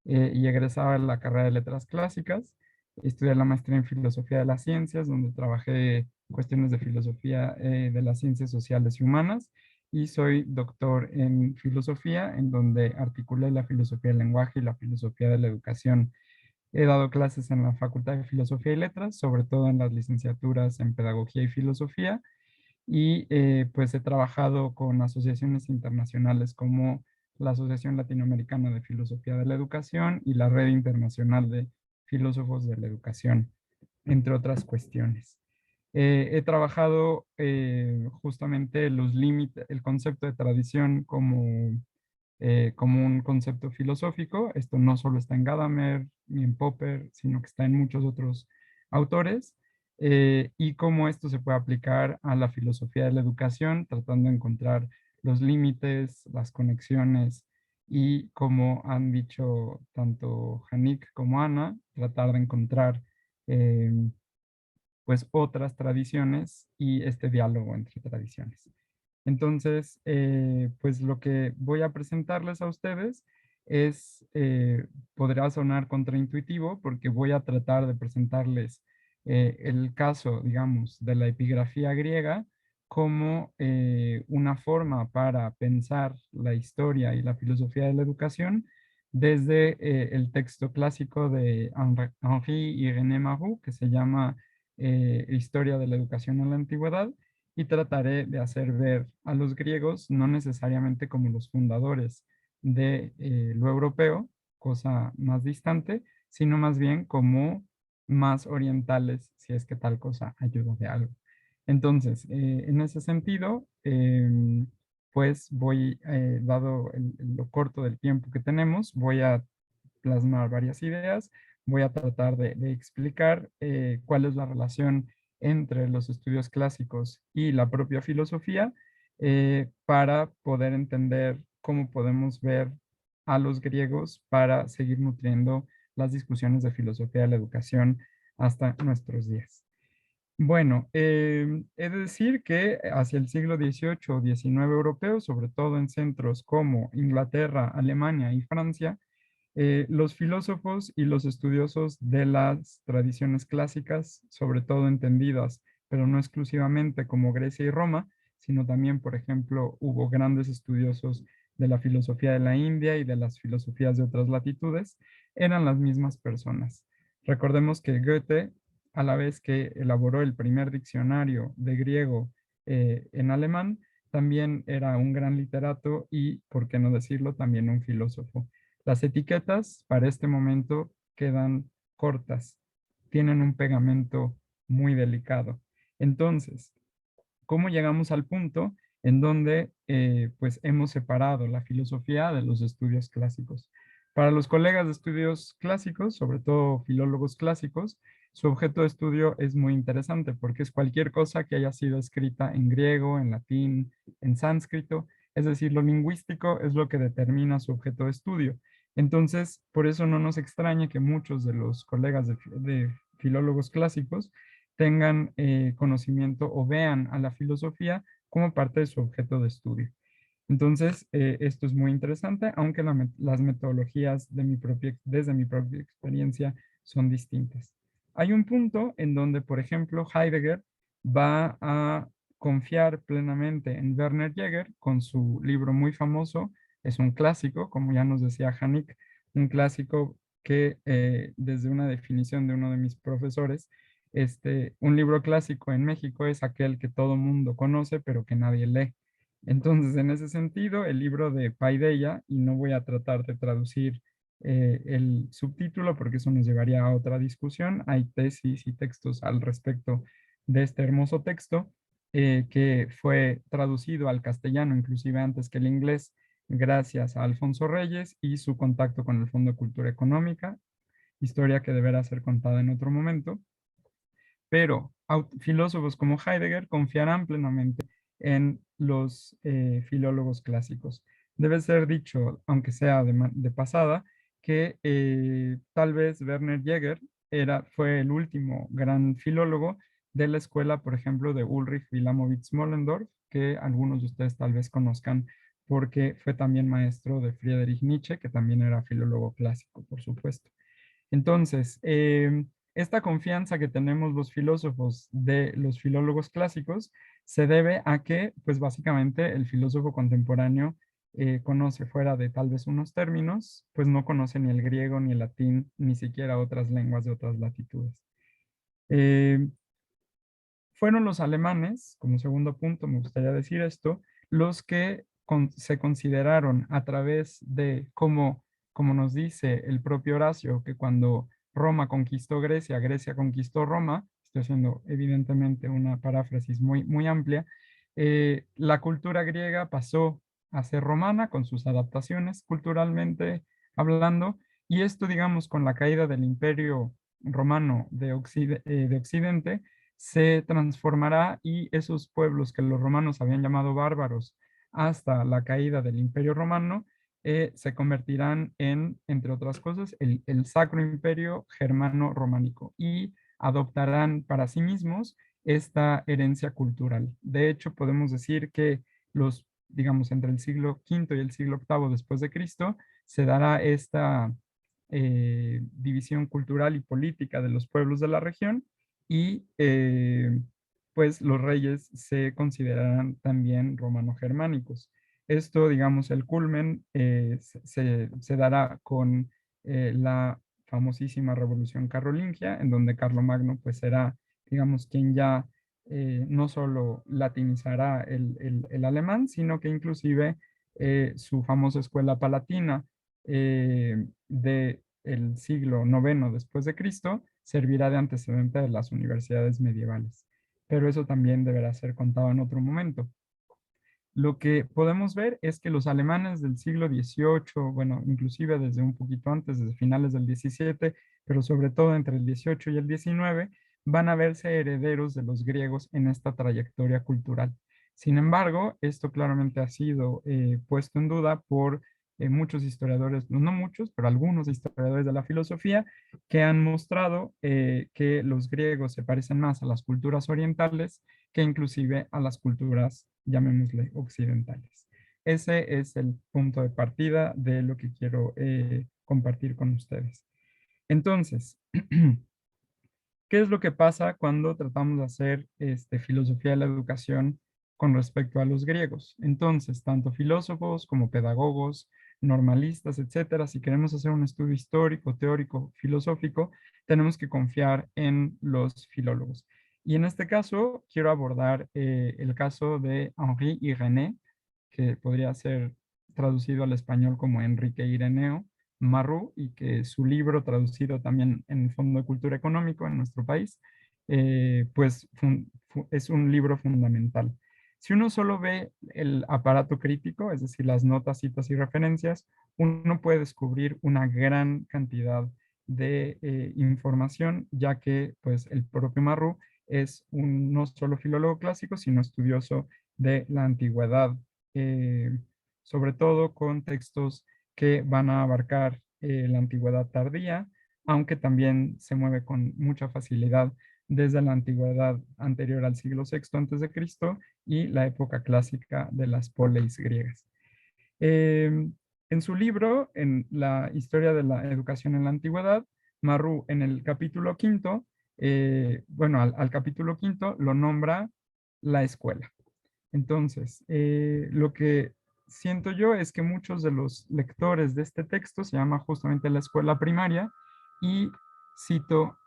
y egresado de la carrera de Letras Clásicas. Estudié la maestría en Filosofía de las Ciencias, donde trabajé cuestiones de filosofía de las ciencias sociales y humanas. Y soy doctor en Filosofía, en donde articulé la filosofía del lenguaje y la filosofía de la educación. He dado clases en la Facultad de Filosofía y Letras, sobre todo en las licenciaturas en Pedagogía y Filosofía, y pues he trabajado con asociaciones internacionales como la Asociación Latinoamericana de Filosofía de la Educación y la Red Internacional de Filósofos de la Educación, entre otras cuestiones. He trabajado justamente los límites, el concepto de tradición como un concepto filosófico. Esto no solo está en Gadamer ni en Popper, sino que está en muchos otros autores. Y cómo esto se puede aplicar a la filosofía de la educación, tratando de encontrar los límites, las conexiones y, como han dicho tanto Janik como Ana, tratar de encontrar pues otras tradiciones y este diálogo entre tradiciones. Entonces, pues lo que voy a presentarles a ustedes es, podrá sonar contraintuitivo porque voy a tratar de presentarles el caso, digamos, de la epigrafía griega como una forma para pensar la historia y la filosofía de la educación desde el texto clásico de Henri y René Maroux, que se llama Historia de la Educación en la Antigüedad, y trataré de hacer ver a los griegos no necesariamente como los fundadores de lo europeo, cosa más distante, sino más bien como más orientales, si es que tal cosa ayuda de algo. Entonces, en ese sentido, pues voy, dado lo corto del tiempo que tenemos, voy a plasmar varias ideas, voy a tratar de explicar cuál es la relación entre los estudios clásicos y la propia filosofía, para poder entender cómo podemos ver a los griegos para seguir nutriendo las discusiones de filosofía de la educación hasta nuestros días. Bueno, he de decir que hacia el siglo XVIII o XIX europeo, sobre todo en centros como Inglaterra, Alemania y Francia, los filósofos y los estudiosos de las tradiciones clásicas, sobre todo entendidas, pero no exclusivamente como Grecia y Roma, sino también, por ejemplo, hubo grandes estudiosos de la filosofía de la India y de las filosofías de otras latitudes, eran las mismas personas. Recordemos que Goethe, a la vez que elaboró el primer diccionario de griego en alemán, también era un gran literato y, por qué no decirlo, también un filósofo. Las etiquetas para este momento quedan cortas, tienen un pegamento muy delicado. Entonces, ¿cómo llegamos al punto en donde pues hemos separado la filosofía de los estudios clásicos? Para los colegas de estudios clásicos, sobre todo filólogos clásicos, su objeto de estudio es muy interesante porque es cualquier cosa que haya sido escrita en griego, en latín, en sánscrito. Es decir, lo lingüístico es lo que determina su objeto de estudio. Entonces, por eso no nos extraña que muchos de los colegas de filólogos clásicos tengan conocimiento o vean a la filosofía como parte de su objeto de estudio. Entonces, esto es muy interesante, aunque las metodologías desde mi propia experiencia son distintas. Hay un punto en donde, por ejemplo, Heidegger va a confiar plenamente en Werner Jäger con su libro muy famoso, es un clásico, como ya nos decía Hanik, un clásico que desde una definición de uno de mis profesores, un libro clásico en México es aquel que todo mundo conoce, pero que nadie lee. Entonces, en ese sentido, el libro de Paideia, y no voy a tratar de traducir el subtítulo porque eso nos llevaría a otra discusión, hay tesis y textos al respecto de este hermoso texto, que fue traducido al castellano, inclusive antes que el inglés, gracias a Alfonso Reyes y su contacto con el Fondo de Cultura Económica, historia que deberá ser contada en otro momento. Pero filósofos como Heidegger confiarán plenamente en los filólogos clásicos. Debe ser dicho, aunque sea de pasada, que tal vez Werner Jäger fue el último gran filólogo de la escuela, por ejemplo, de Ulrich Wilamowitz Moellendorff, que algunos de ustedes tal vez conozcan porque fue también maestro de Friedrich Nietzsche, que también era filólogo clásico, por supuesto. Entonces, esta confianza que tenemos los filósofos de los filólogos clásicos se debe a que, pues básicamente, el filósofo contemporáneo conoce fuera de tal vez unos términos, pues no conoce ni el griego, ni el latín, ni siquiera otras lenguas de otras latitudes. Fueron los alemanes, como segundo punto, me gustaría decir esto, los que se consideraron a través de como nos dice el propio Horacio, que cuando Roma conquistó Grecia, Grecia conquistó Roma, estoy haciendo evidentemente una paráfrasis muy amplia, la cultura griega pasó a ser romana con sus adaptaciones culturalmente hablando, y esto, digamos, con la caída del imperio romano de Occidente, se transformará y esos pueblos que los romanos habían llamado bárbaros hasta la caída del Imperio Romano, se convertirán en, entre otras cosas, el Sacro Imperio Germano-Románico y adoptarán para sí mismos esta herencia cultural. De hecho, podemos decir que digamos, entre el siglo V y el siglo VIII después de Cristo, se dará esta división cultural y política de los pueblos de la región y pues los reyes se considerarán también romano-germánicos. Esto, digamos, el culmen se dará con la famosísima Revolución Carolingia, en donde Carlomagno pues será, digamos, quien ya no solo latinizará el alemán, sino que inclusive su famosa escuela palatina del siglo IX después de Cristo servirá de antecedente de las universidades medievales. Pero eso también deberá ser contado en otro momento. Lo que podemos ver es que los alemanes del siglo XVIII, bueno, inclusive desde un poquito antes, desde finales del XVII, pero sobre todo entre el XVIII y el XIX, van a verse herederos de los griegos en esta trayectoria cultural. Sin embargo, esto claramente ha sido puesto en duda por muchos historiadores, no muchos, pero algunos historiadores de la filosofía, que han mostrado que los griegos se parecen más a las culturas orientales que inclusive a las culturas, llamémosle, occidentales. Ese es el punto de partida de lo que quiero compartir con ustedes. Entonces, ¿qué es lo que pasa cuando tratamos de hacer filosofía de la educación con respecto a los griegos? Entonces, tanto filósofos como pedagogos, normalistas, etcétera, si queremos hacer un estudio histórico, teórico, filosófico, tenemos que confiar en los filólogos. Y en este caso, quiero abordar el caso de Henri Irénée, que podría ser traducido al español como Enrique Ireneo Marrú, y que su libro, traducido también en el Fondo de Cultura Económico en nuestro país, pues es un libro fundamental. Si uno solo ve el aparato crítico, es decir, las notas, citas y referencias, uno puede descubrir una gran cantidad de información, ya que pues el propio Marrú es no solo filólogo clásico, sino estudioso de la antigüedad, eh, sobre todo con textos que van a abarcar la antigüedad tardía, aunque también se mueve con mucha facilidad desde la antigüedad anterior al siglo VI antes de Cristo y la época clásica de las poleis griegas. En su libro, en la historia de la educación en la antigüedad, Marrú en el capítulo quinto, bueno, al capítulo quinto lo nombra la escuela. Entonces, lo que siento yo es que muchos de los lectores de este texto se llama justamente la escuela primaria, y cito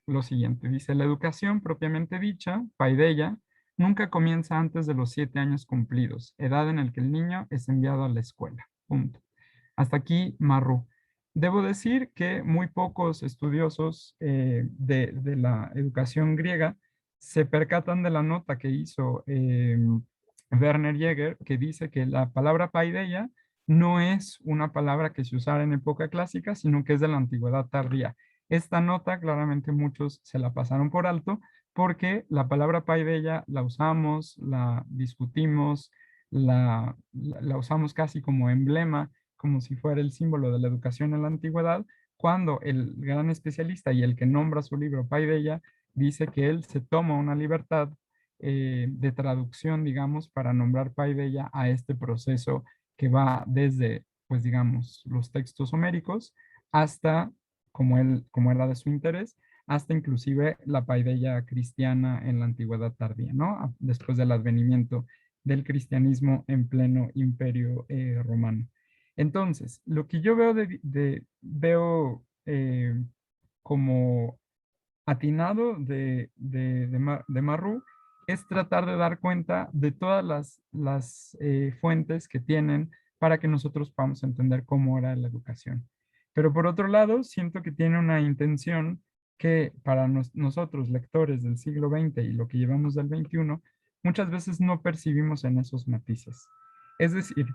lo siguiente. Dice: la educación propiamente dicha, paideia, nunca comienza antes de los 7 años cumplidos, edad en la que el niño es enviado a la escuela. Punto. Hasta aquí Marrú. Debo decir que muy pocos estudiosos de la educación griega se percatan de la nota que hizo Werner Jäger, que dice que la palabra paideia no es una palabra que se usara en época clásica, sino que es de la antigüedad tardía. Esta nota claramente muchos se la pasaron por alto, porque la palabra paideia la usamos, la discutimos, la usamos casi como emblema, como si fuera el símbolo de la educación en la antigüedad, cuando el gran especialista y el que nombra su libro Paideia dice que él se toma una libertad de traducción, digamos, para nombrar Paideia a este proceso que va desde, pues digamos, los textos homéricos hasta, como era de su interés, hasta inclusive la paideia cristiana en la antigüedad tardía, ¿no? Después del advenimiento del cristianismo en pleno imperio romano. Entonces, lo que yo veo como atinado de Marrú es tratar de dar cuenta de todas las fuentes que tienen para que nosotros podamos entender cómo era la educación. Pero por otro lado, siento que tiene una intención que para nosotros, lectores del siglo XX y lo que llevamos del XXI, muchas veces no percibimos en esos matices. Es decir,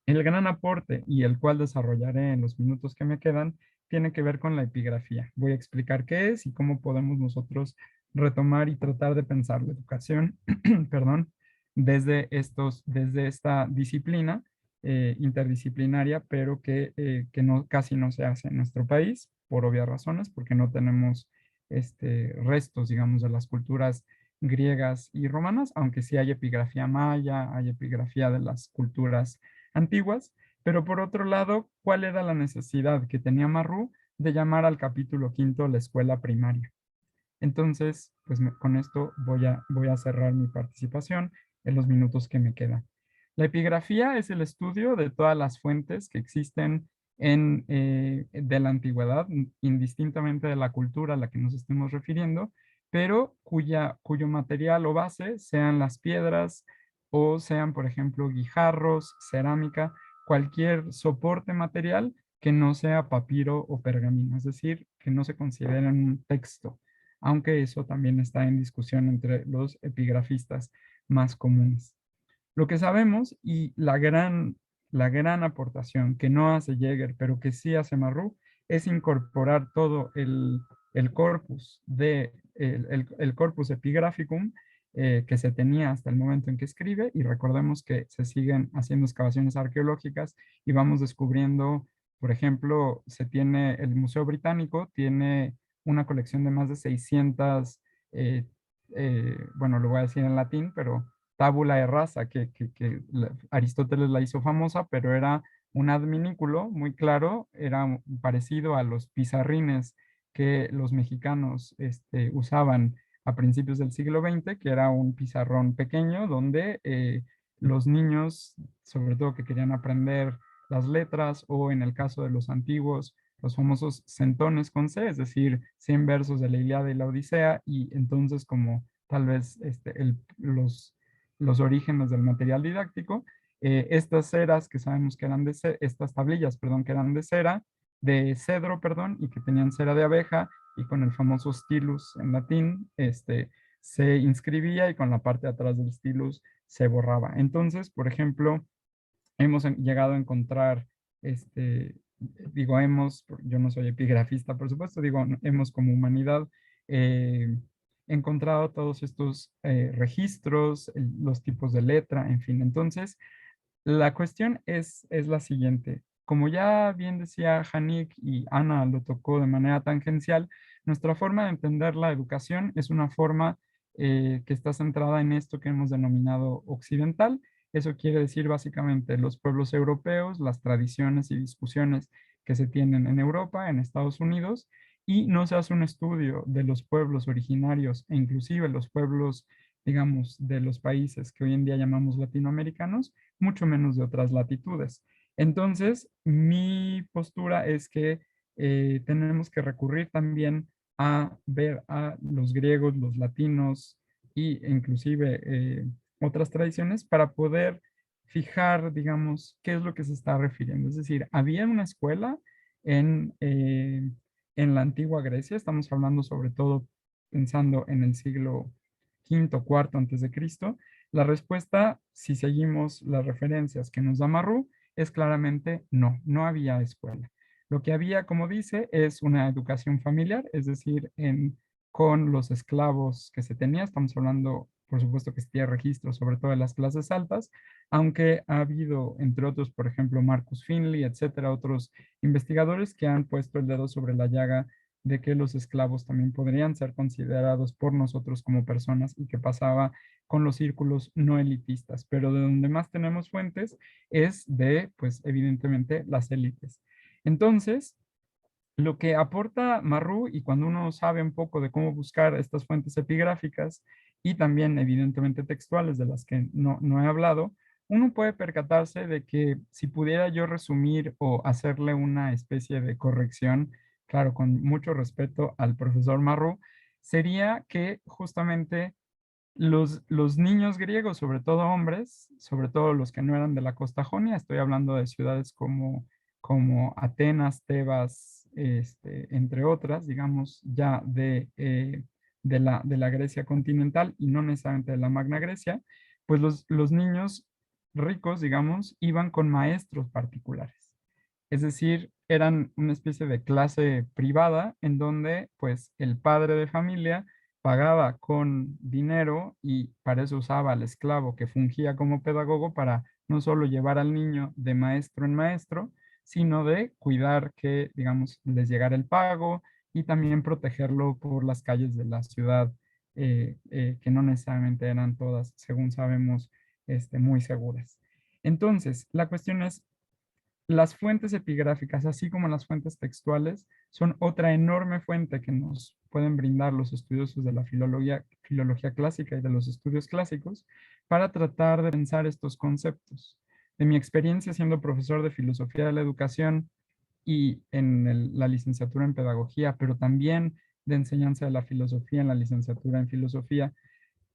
el gran aporte, y el cual desarrollaré en los minutos que me quedan, tiene que ver con la epigrafía. Voy a explicar qué es y cómo podemos nosotros retomar y tratar de pensar la educación, perdón, desde esta disciplina interdisciplinaria, pero que no, casi no se hace en nuestro país, por obvias razones, porque no tenemos restos, digamos, de las culturas griegas y romanas, aunque sí hay epigrafía maya, hay epigrafía de las culturas antiguas. Pero por otro lado, ¿cuál era la necesidad que tenía Marrú de llamar al capítulo quinto la escuela primaria? Entonces, pues con esto voy a cerrar mi participación en los minutos que me quedan. La epigrafía es el estudio de todas las fuentes que existen de la antigüedad, indistintamente de la cultura a la que nos estemos refiriendo, pero cuyo material o base sean las piedras o sean, por ejemplo, guijarros, cerámica, cualquier soporte material que no sea papiro o pergamino, es decir, que no se considere un texto, aunque eso también está en discusión entre los epigrafistas más comunes. Lo que sabemos y la gran aportación que no hace Jäger, pero que sí hace Marrú, es incorporar todo el corpus, el corpus epigraphicum que se tenía hasta el momento en que escribe, y recordemos que se siguen haciendo excavaciones arqueológicas y vamos descubriendo, por ejemplo, se tiene, el Museo Británico tiene una colección de más de 600, bueno, lo voy a decir en latín, pero tabula rasa, que Aristóteles la hizo famosa, pero era un adminículo muy claro, era parecido a los pizarrines que los mexicanos usaban a principios del siglo XX, que era un pizarrón pequeño donde los niños, sobre todo que querían aprender las letras, o en el caso de los antiguos, los famosos centones con C, es decir, 100 versos de la Ilíada y la Odisea, y entonces como tal vez los orígenes del material didáctico, estas ceras que sabemos que eran estas tablillas, perdón, que eran de cera, de cedro, perdón, y que tenían cera de abeja, y con el famoso stylus en latín, se inscribía y con la parte de atrás del stylus se borraba. Entonces, por ejemplo, hemos llegado a encontrar, digo yo no soy epigrafista, por supuesto, digo, hemos como humanidad encontrado todos estos registros, los tipos de letra, en fin. Entonces, la cuestión es la siguiente. Como ya bien decía Hanik y Ana lo tocó de manera tangencial, nuestra forma de entender la educación es una forma que está centrada en esto que hemos denominado occidental. Eso quiere decir básicamente los pueblos europeos, las tradiciones y discusiones que se tienen en Europa, en Estados Unidos, y no se hace un estudio de los pueblos originarios e inclusive los pueblos, digamos, de los países que hoy en día llamamos latinoamericanos, mucho menos de otras latitudes. Entonces, mi postura es que tenemos que recurrir también a ver a los griegos, los latinos e inclusive otras tradiciones para poder fijar, digamos, qué es lo que se está refiriendo. Es decir, había una escuela en la antigua Grecia, estamos hablando sobre todo pensando en el siglo quinto, cuarto antes de Cristo. La respuesta, si seguimos las referencias que nos da Marrú, es claramente no, no había escuela. Lo que había, como dice, es una educación familiar, es decir, con los esclavos que se tenía. Estamos hablando, por supuesto, que se tiene registro sobre todo de las clases altas, aunque ha habido, entre otros, por ejemplo, Marcus Finley, etcétera, otros investigadores que han puesto el dedo sobre la llaga de que los esclavos también podrían ser considerados por nosotros como personas y que pasaba con los círculos no elitistas, pero de donde más tenemos fuentes es de, pues evidentemente, las élites. Entonces, lo que aporta Marrú, y cuando uno sabe un poco de cómo buscar estas fuentes epigráficas y también evidentemente textuales de las que no he hablado, uno puede percatarse de que si pudiera yo resumir o hacerle una especie de corrección, claro, con mucho respeto al profesor Marrú, sería que justamente los niños griegos, sobre todo hombres, sobre todo los que no eran de la costa jonia, estoy hablando de ciudades como Atenas, Tebas, entre otras, digamos, ya de la Grecia continental y no necesariamente de la Magna Grecia, pues los niños ricos, digamos, iban con maestros particulares. Es decir, eran una especie de clase privada en donde pues el padre de familia pagaba con dinero y para eso usaba al esclavo que fungía como pedagogo para no solo llevar al niño de maestro en maestro, sino de cuidar que, digamos, les llegara el pago y también protegerlo por las calles de la ciudad, que no necesariamente eran todas, según sabemos, muy seguras. Entonces, la cuestión es, las fuentes epigráficas, así como las fuentes textuales, son otra enorme fuente que nos pueden brindar los estudiosos de la filología clásica y de los estudios clásicos para tratar de pensar estos conceptos. De mi experiencia siendo profesor de filosofía de la educación y en la licenciatura en pedagogía, pero también de enseñanza de la filosofía en la licenciatura en filosofía,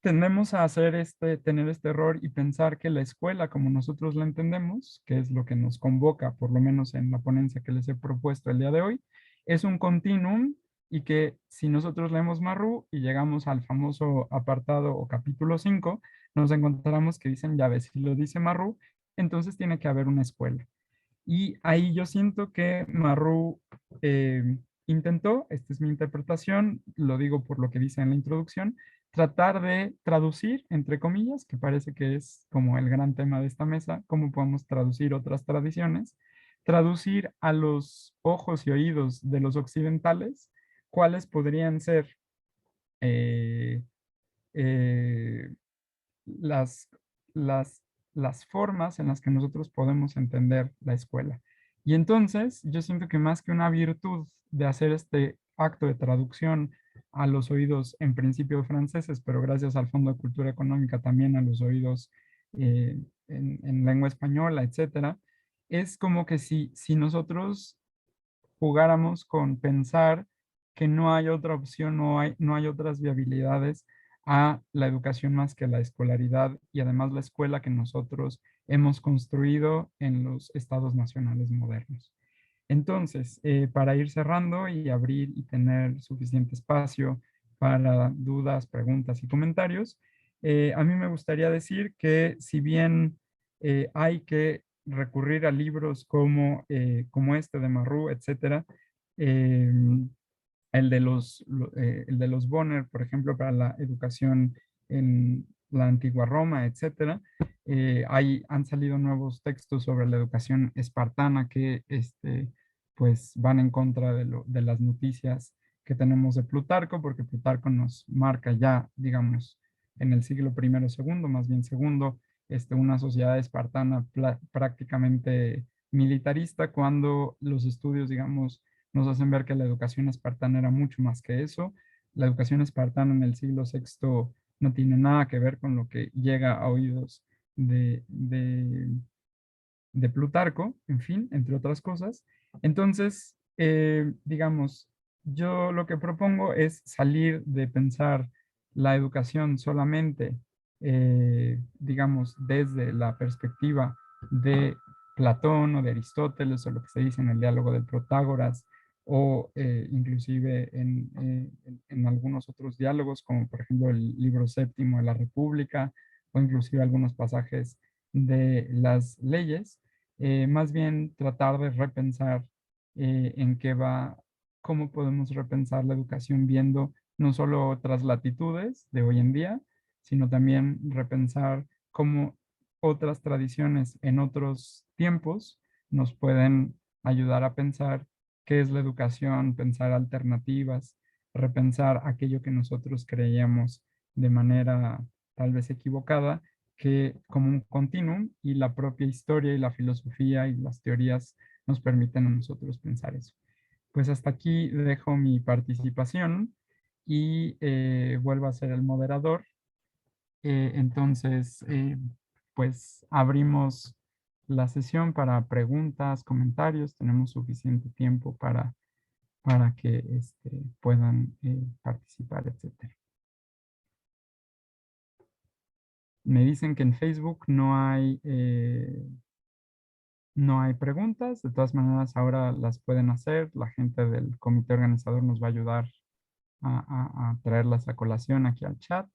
tendemos a tener este error y pensar que la escuela, como nosotros la entendemos, que es lo que nos convoca, por lo menos en la ponencia que les he propuesto el día de hoy, es un continuum y que si nosotros leemos Marrú y llegamos al famoso apartado o capítulo 5, nos encontramos que dicen, ya ves, si lo dice Marrú, entonces tiene que haber una escuela. Y ahí yo siento que Marrú intentó, esta es mi interpretación, lo digo por lo que dice en la introducción, tratar de traducir, entre comillas, que parece que es como el gran tema de esta mesa, cómo podemos traducir otras tradiciones, traducir a los ojos y oídos de los occidentales cuáles podrían ser eh, eh, las, las, las formas en las que nosotros podemos entender la escuela. Y entonces yo siento que más que una virtud de hacer este acto de traducción a los oídos en principio franceses, pero gracias al Fondo de Cultura Económica también a los oídos en lengua española, etcétera, es como que si nosotros jugáramos con pensar que no hay otra opción, no hay otras viabilidades a la educación más que la escolaridad y además la escuela que nosotros hemos construido en los estados nacionales modernos. Entonces, para ir cerrando y abrir y tener suficiente espacio para dudas, preguntas y comentarios, a mí me gustaría decir que si bien hay que recurrir a libros como este de Marrou, etcétera, eh, el de los Bonner, por ejemplo, para la educación en la antigua Roma, etcétera. Han salido nuevos textos sobre la educación espartana que pues van en contra de las noticias que tenemos de Plutarco, porque Plutarco nos marca ya, digamos, en el siglo I o segundo, más bien segundo, una sociedad espartana prácticamente militarista, cuando los estudios, digamos, nos hacen ver que la educación espartana era mucho más que eso. La educación espartana en el siglo VI no tiene nada que ver con lo que llega a oídos de Plutarco, en fin, entre otras cosas. Entonces, digamos, yo lo que propongo es salir de pensar la educación solamente, digamos, desde la perspectiva de Platón o de Aristóteles o lo que se dice en el diálogo de Protágoras o inclusive en algunos otros diálogos, como por ejemplo el libro séptimo de la República o inclusive algunos pasajes de las leyes, más bien tratar de repensar en qué va, cómo podemos repensar la educación viendo no solo otras latitudes de hoy en día, sino también repensar cómo otras tradiciones en otros tiempos nos pueden ayudar a pensar qué es la educación, pensar alternativas, repensar aquello que nosotros creíamos de manera tal vez equivocada, que como un continuum, y la propia historia y la filosofía y las teorías nos permiten a nosotros pensar eso. Pues hasta aquí dejo mi participación y vuelvo a ser el moderador. Entonces, pues abrimos la sesión para preguntas, comentarios. Tenemos suficiente tiempo para que puedan participar, etcétera. Me dicen que en Facebook no hay preguntas. De todas maneras, ahora las pueden hacer. La gente del comité organizador nos va a ayudar a traerlas a colación aquí al chat.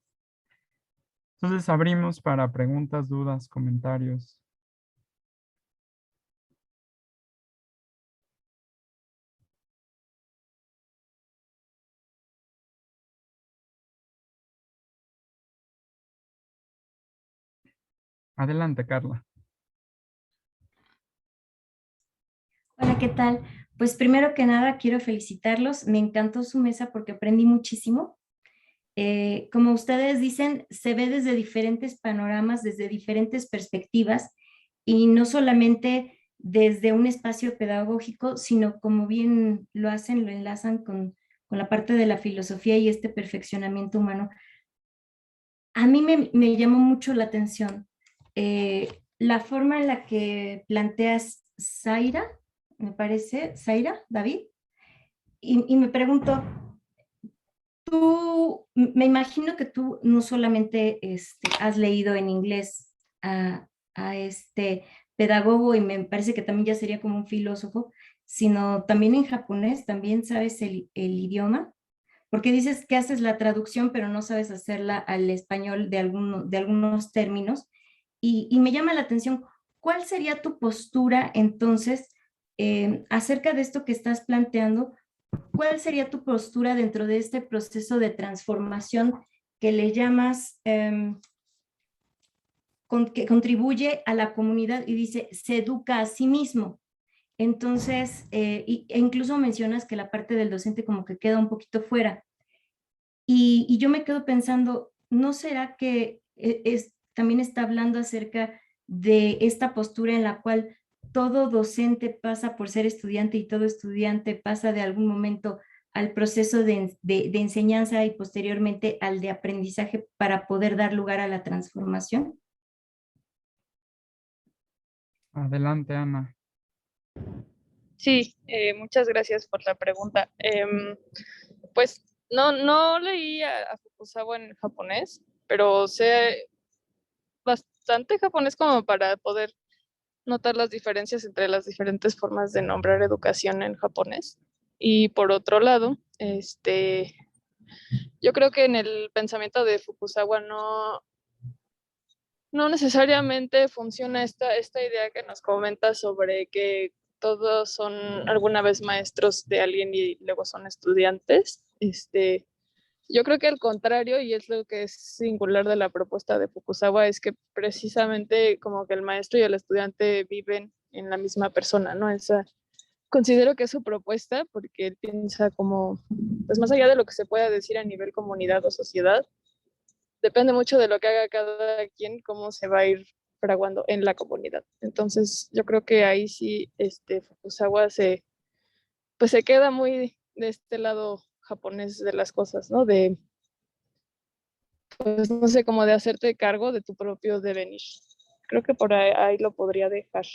Entonces abrimos para preguntas, dudas, comentarios. Adelante, Carla. Hola, ¿qué tal? Pues primero que nada quiero felicitarlos. Me encantó su mesa porque aprendí muchísimo. Como ustedes dicen, se ve desde diferentes panoramas, desde diferentes perspectivas y no solamente desde un espacio pedagógico, sino como bien lo hacen, lo enlazan con la parte de la filosofía y este perfeccionamiento humano. A mí me llamó mucho la atención la forma en la que planteas Zaira, me parece, Zaira, David, y me pregunto, me imagino que tú no solamente has leído en inglés a este pedagogo y me parece que también ya sería como un filósofo, sino también en japonés, también sabes el idioma, porque dices que haces la traducción, pero no sabes hacerla al español de algunos términos. Y me llama la atención, ¿cuál sería tu postura entonces acerca de esto que estás planteando ¿cuál sería tu postura dentro de este proceso de transformación que le llamas, que contribuye a la comunidad y dice, se educa a sí mismo? Entonces, e incluso mencionas que la parte del docente como que queda un poquito fuera. Y yo me quedo pensando, ¿no será que también está hablando acerca de esta postura en la cual todo docente pasa por ser estudiante y todo estudiante pasa de algún momento al proceso de enseñanza y posteriormente al de aprendizaje para poder dar lugar a la transformación? Adelante, Ana. Sí, muchas gracias por la pregunta. Pues no leí a Fukuzawa en japonés, pero sé bastante japonés como para poder notar las diferencias entre las diferentes formas de nombrar educación en japonés. Y por otro lado, yo creo que en el pensamiento de Fukuzawa no necesariamente funciona esta idea que nos comenta sobre que todos son alguna vez maestros de alguien y luego son estudiantes. Yo creo que al contrario, y es lo que es singular de la propuesta de Fukuzawa, es que precisamente como que el maestro y el estudiante viven en la misma persona, ¿no? Considero que es su propuesta porque él piensa como, pues más allá de lo que se pueda decir a nivel comunidad o sociedad, depende mucho de lo que haga cada quien, cómo se va a ir fraguando en la comunidad. Entonces, yo creo que ahí sí, Fukuzawa pues se queda muy de este lado japonés de las cosas, ¿no? Pues no sé, como de hacerte cargo de tu propio devenir. Creo que por ahí lo podría dejar.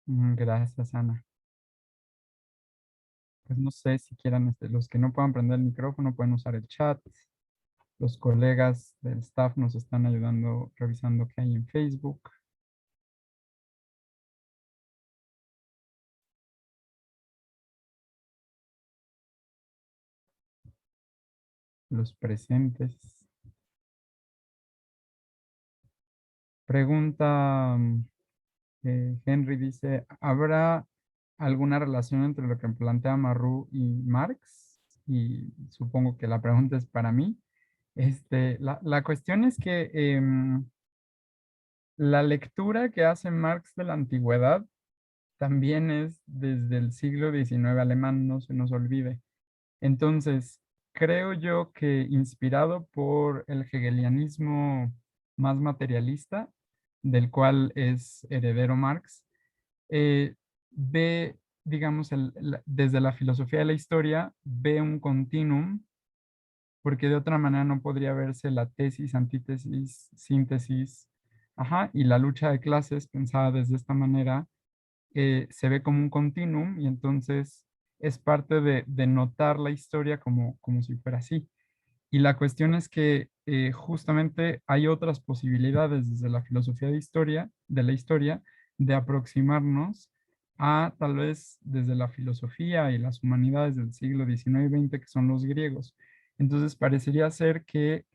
Gracias, Ana. Pues no sé si quieran, los que no puedan prender el micrófono pueden usar el chat. Los colegas del staff nos están ayudando revisando qué hay en Facebook. Los presentes. Pregunta Henry, dice, ¿habrá alguna relación entre lo que plantea Marrou y Marx? Y supongo que la pregunta es para mí. La cuestión es que la lectura que hace Marx de la antigüedad también es desde el siglo XIX alemán, no se nos olvide. Entonces, creo yo que inspirado por el hegelianismo más materialista, del cual es heredero Marx, ve, digamos, desde la filosofía de la historia, ve un continuum, porque de otra manera no podría verse la tesis, antítesis, síntesis, ajá, y la lucha de clases pensada desde esta manera se ve como un continuum y entonces es parte de notar la historia como si fuera así. Y la cuestión es que justamente hay otras posibilidades desde la filosofía de la historia, de aproximarnos a tal vez desde la filosofía y las humanidades del siglo XIX y XX, que son los griegos. Entonces parecería ser que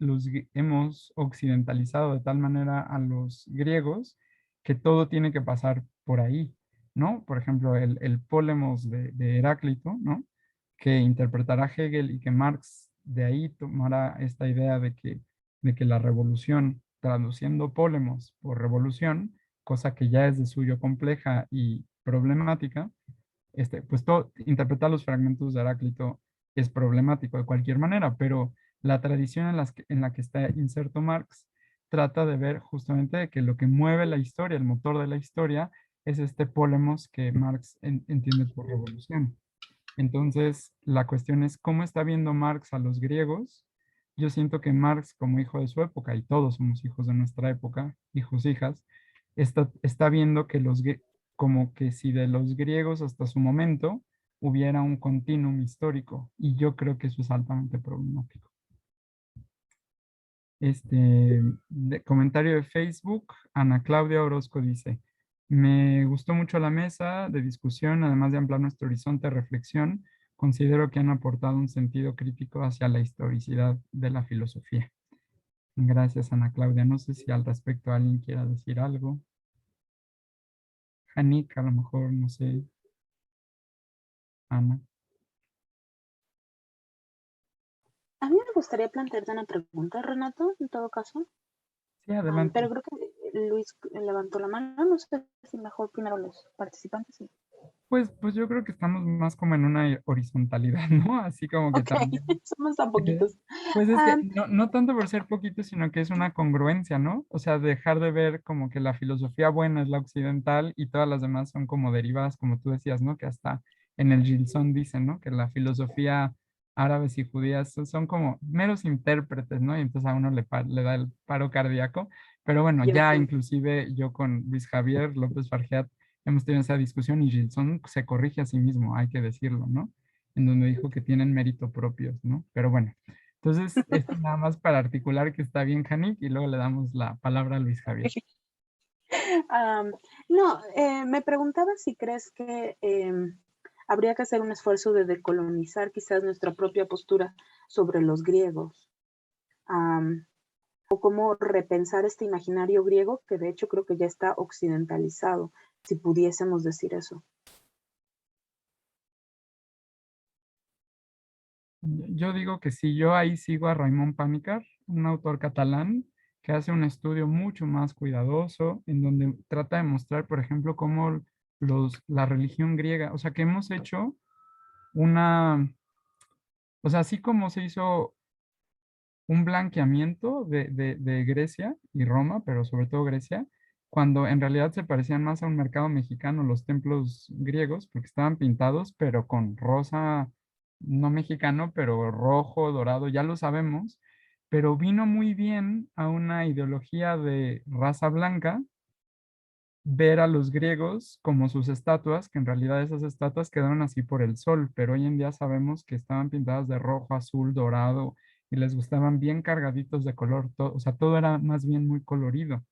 hemos occidentalizado de tal manera a los griegos que todo tiene que pasar por ahí, ¿no? Por ejemplo, el Pólemos de Heráclito, ¿no? Que interpretará Hegel y que Marx de ahí tomará esta idea de que la revolución, traduciendo Pólemos por revolución, cosa que ya es de suyo compleja y problemática, pues interpretar los fragmentos de Heráclito es problemático de cualquier manera, pero la tradición en la que está inserto Marx trata de ver justamente que lo que mueve la historia, el motor de la historia, es este Pólemos que Marx entiende por revolución. Entonces, la cuestión es cómo está viendo Marx a los griegos. Yo siento que Marx, como hijo de su época, y todos somos hijos de nuestra época, hijos, hijas, está viendo que como que si de los griegos hasta su momento hubiera un continuum histórico, y yo creo que eso es altamente problemático. Comentario de Facebook, Ana Claudia Orozco dice, me gustó mucho la mesa de discusión, además de ampliar nuestro horizonte de reflexión, considero que han aportado un sentido crítico hacia la historicidad de la filosofía. Gracias, Ana Claudia. No sé si al respecto alguien quiera decir algo. Janik, a lo mejor, no sé, Ana. A mí me gustaría plantearte una pregunta, Renato, en todo caso. Sí, adelante. Pero creo que Luis levantó la mano. No sé si mejor primero los participantes. Sí. Pues yo creo que estamos más como en una horizontalidad, ¿no? Así como que Ok, también. somos tan eh, poquitos. Pues es que Ah, no tanto por ser poquito, sino que es una congruencia, ¿no? O sea, dejar de ver como que la filosofía buena es la occidental y todas las demás son como derivadas, como tú decías, ¿no? Que hasta en el Gilson dicen, ¿no? Que la filosofía árabes y judías son como meros intérpretes, ¿no? Y entonces a uno le da el paro cardíaco. Pero bueno, yo ya sé. inclusive yo con Luis Javier López Fargeat hemos tenido esa discusión y Gilson se corrige a sí mismo, hay que decirlo, ¿no? En donde dijo que tienen mérito propios, ¿no? Pero bueno. Entonces, esto nada más para articular que está bien, Janik, y luego le damos la palabra a Luis Javier. Am, no, me preguntaba si crees que habría que hacer un esfuerzo de decolonizar quizás nuestra propia postura sobre los griegos. O cómo repensar este imaginario griego que de hecho creo que ya está occidentalizado, si pudiésemos decir eso. Yo digo que sí, yo ahí sigo a Raimon Panikkar, un autor catalán que hace un estudio mucho más cuidadoso en donde trata de mostrar, por ejemplo, cómo la religión griega, o sea, que hemos hecho una, o sea, así como se hizo un blanqueamiento de Grecia y Roma, pero sobre todo Grecia, cuando en realidad se parecían más a un mercado mexicano los templos griegos, porque estaban pintados, pero con rosa, no mexicano, pero rojo, dorado, ya lo sabemos, pero vino muy bien a una ideología de raza blanca ver a los griegos como sus estatuas, que en realidad esas estatuas quedaron así por el sol, pero hoy en día sabemos que estaban pintadas de rojo, azul, dorado, y les gustaban bien cargaditos de color, o sea, todo era más bien muy colorido,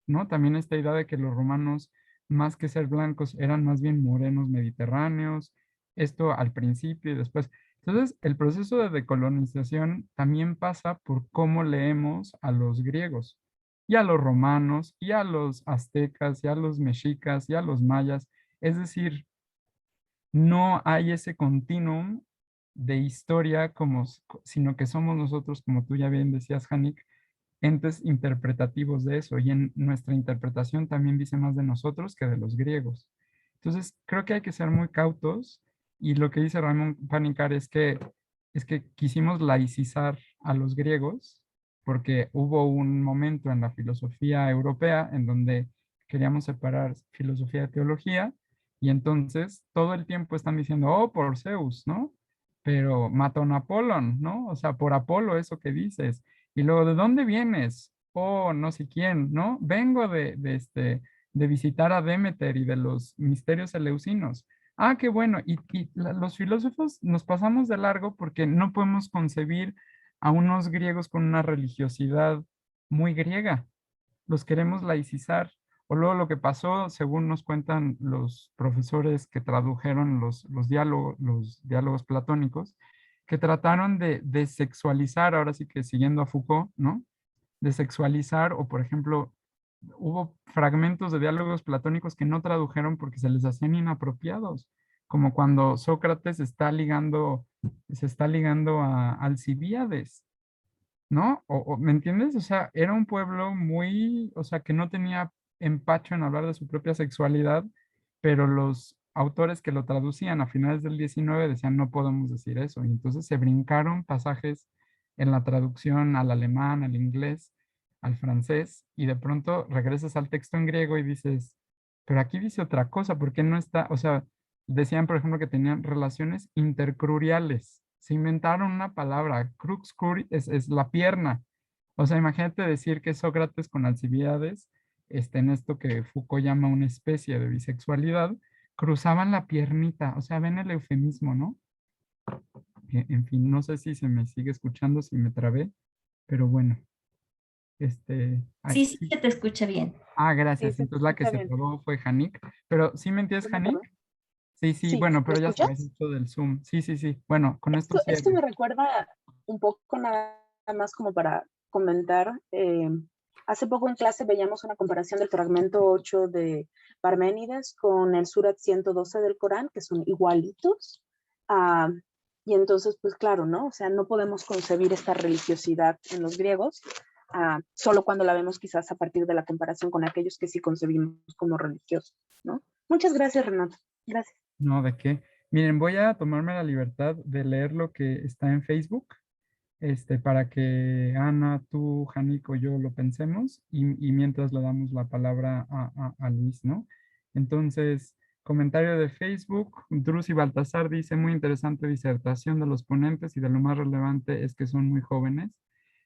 ¿no? También esta idea de que los romanos, más que ser blancos, eran más bien morenos mediterráneos, esto al principio y después. Entonces, el proceso de decolonización también pasa por cómo leemos a los griegos y a los romanos, y a los aztecas, y a los mexicas, y a los mayas. Es decir, no hay ese continuum de historia como, sino que somos nosotros, como tú ya bien decías, Hanik, entes interpretativos de eso. Y en nuestra interpretación también dice más de nosotros que de los griegos. Entonces, creo que hay que ser muy cautos. Y lo que dice Ramón Panikkar es que quisimos laicizar a los griegos porque hubo un momento en la filosofía europea en donde queríamos separar filosofía de teología y entonces todo el tiempo están diciendo, oh, por Zeus, ¿no? Pero mató a Apolón, ¿no? O sea, por Apolo, eso que dices. Y luego, ¿de dónde vienes? Oh, no sé quién, ¿no? Vengo de visitar a Demeter y de los misterios eleusinos. Ah, qué bueno. Y los filósofos nos pasamos de largo porque no podemos concebir a unos griegos con una religiosidad muy griega. Los queremos laicizar. O luego lo que pasó, según nos cuentan los profesores que tradujeron los diálogos platónicos, que trataron de sexualizar, ahora sí que siguiendo a Foucault, ¿no? De sexualizar, o por ejemplo, hubo fragmentos de diálogos platónicos que no tradujeron porque se les hacían inapropiados, como cuando Sócrates se está ligando a Alcibíades, ¿no? ¿Me entiendes? O sea, era un pueblo muy, o sea, que no tenía empacho en hablar de su propia sexualidad, pero los autores que lo traducían a finales del 19 decían, no podemos decir eso. Y entonces se brincaron pasajes en la traducción al alemán, al inglés, al francés, y de pronto regresas al texto en griego y dices, pero aquí dice otra cosa, ¿por qué no está? O sea, decían, por ejemplo, que tenían relaciones intercruciales. Se inventaron una palabra, crux curi es la pierna. O sea, imagínate decir que Sócrates con Alcibiades, en esto que Foucault llama una especie de bisexualidad, cruzaban la piernita. O sea, ven el eufemismo, ¿no? En fin, no sé si se me sigue escuchando, si me trabé, pero bueno, Sí, sí, aquí. se te escucha bien. Ah, Sí, gracias. se Entonces la que escucha se bien. trabó fue Janik. Pero ¿sí me entiendes, ¿Yo me trabé? Janik? Sí, sí, Sí, bueno, ¿me pero ya sabes, escuchas? esto del Zoom. Sí, sí, sí. Bueno, con esto Esto cierro. me recuerda un poco nada más como para comentar. Hace poco en clase veíamos una comparación del fragmento 8 de Parménides con el Surat 112 del Corán, que son igualitos. Ah, y entonces, pues claro, ¿no? O sea, no podemos concebir esta religiosidad en los griegos, solo cuando la vemos quizás a partir de la comparación con aquellos que sí concebimos como religiosos, ¿no? Muchas gracias, Renato. Gracias. No, ¿de qué? Miren, voy a tomarme la libertad de leer lo que está en Facebook, para que Ana, tú, Janico y yo lo pensemos y mientras le damos la palabra a Luis, ¿no? Entonces, comentario de Facebook, Drusy Baltasar dice, muy interesante disertación de los ponentes y de lo más relevante es que son muy jóvenes.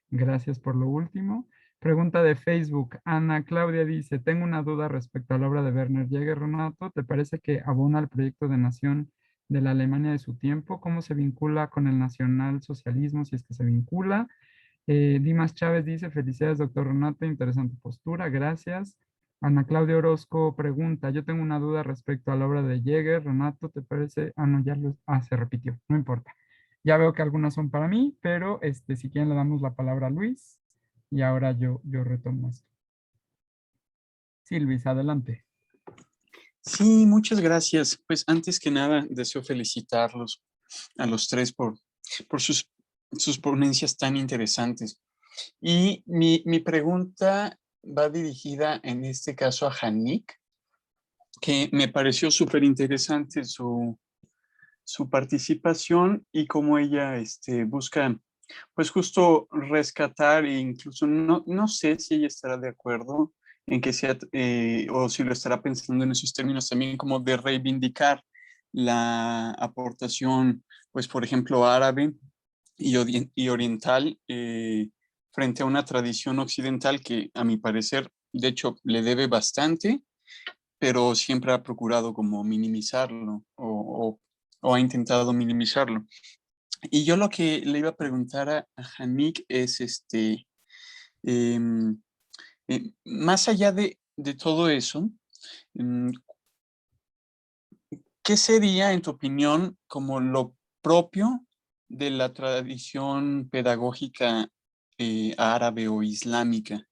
Gracias por lo último. Pregunta de Facebook, Ana Claudia dice, tengo una duda respecto a la obra de Werner Jäger, Renato, ¿te parece que abona al proyecto de nación de la Alemania de su tiempo? ¿Cómo se vincula con el nacionalsocialismo, si es que se vincula? Dimas Chávez dice, felicidades, doctor Renato, interesante postura, gracias. Ana Claudia Orozco pregunta, yo tengo una duda respecto a la obra de Jäger, Renato, ¿te parece? Ah, no, se repitió, no importa. Ya veo que algunas son para mí, pero si quieren le damos la palabra a Luis y ahora yo retomo esto. Sí, Luis, adelante. Sí, muchas gracias. Pues antes que nada, deseo felicitarlos a los tres por sus ponencias tan interesantes. Y mi pregunta va dirigida en este caso a Janik, que me pareció súper interesante su participación y cómo ella busca, pues justo rescatar e incluso no sé si ella estará de acuerdo en que sea, o si lo estará pensando en esos términos también como de reivindicar la aportación, pues por ejemplo, árabe y oriental frente a una tradición occidental que a mi parecer, de hecho, le debe bastante, pero siempre ha procurado como minimizarlo o ha intentado minimizarlo. Y yo lo que le iba a preguntar a Janik es, em, más allá de todo eso, em, ¿qué sería, en tu opinión, como lo propio de la tradición pedagógica árabe o islámica?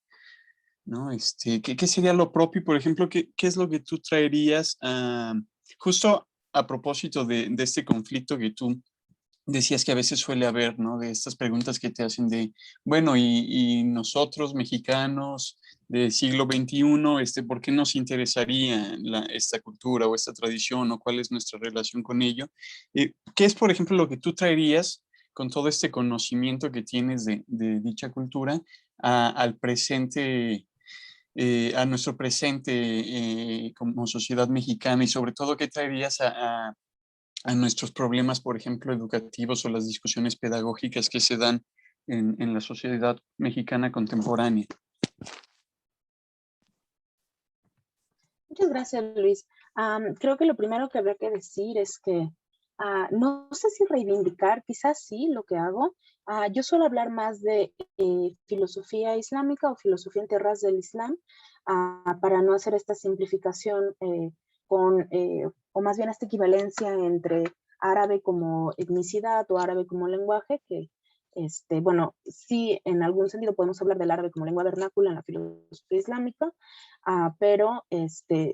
¿No? ¿Qué sería lo propio? Por ejemplo, ¿qué es lo que tú traerías justo a propósito de este conflicto que tú decías que a veces suele haber, ¿no? De estas preguntas que te hacen de, bueno, y nosotros mexicanos del siglo XXI, ¿por qué nos interesaría esta cultura o esta tradición o cuál es nuestra relación con ello? ¿Qué es, por ejemplo, lo que tú traerías con todo este conocimiento que tienes de dicha cultura al presente, a nuestro presente como sociedad mexicana y sobre todo qué traerías a nuestros problemas, por ejemplo, educativos o las discusiones pedagógicas que se dan en la sociedad mexicana contemporánea? Muchas gracias, Luis. Creo que lo primero que habría que decir es que no sé si reivindicar, quizás sí, lo que hago. Yo suelo hablar más de filosofía islámica o filosofía en tierras del Islam, para no hacer esta simplificación o más bien esta equivalencia entre árabe como etnicidad o árabe como lenguaje, que bueno, sí, en algún sentido podemos hablar del árabe como lengua vernácula en la filosofía islámica, pero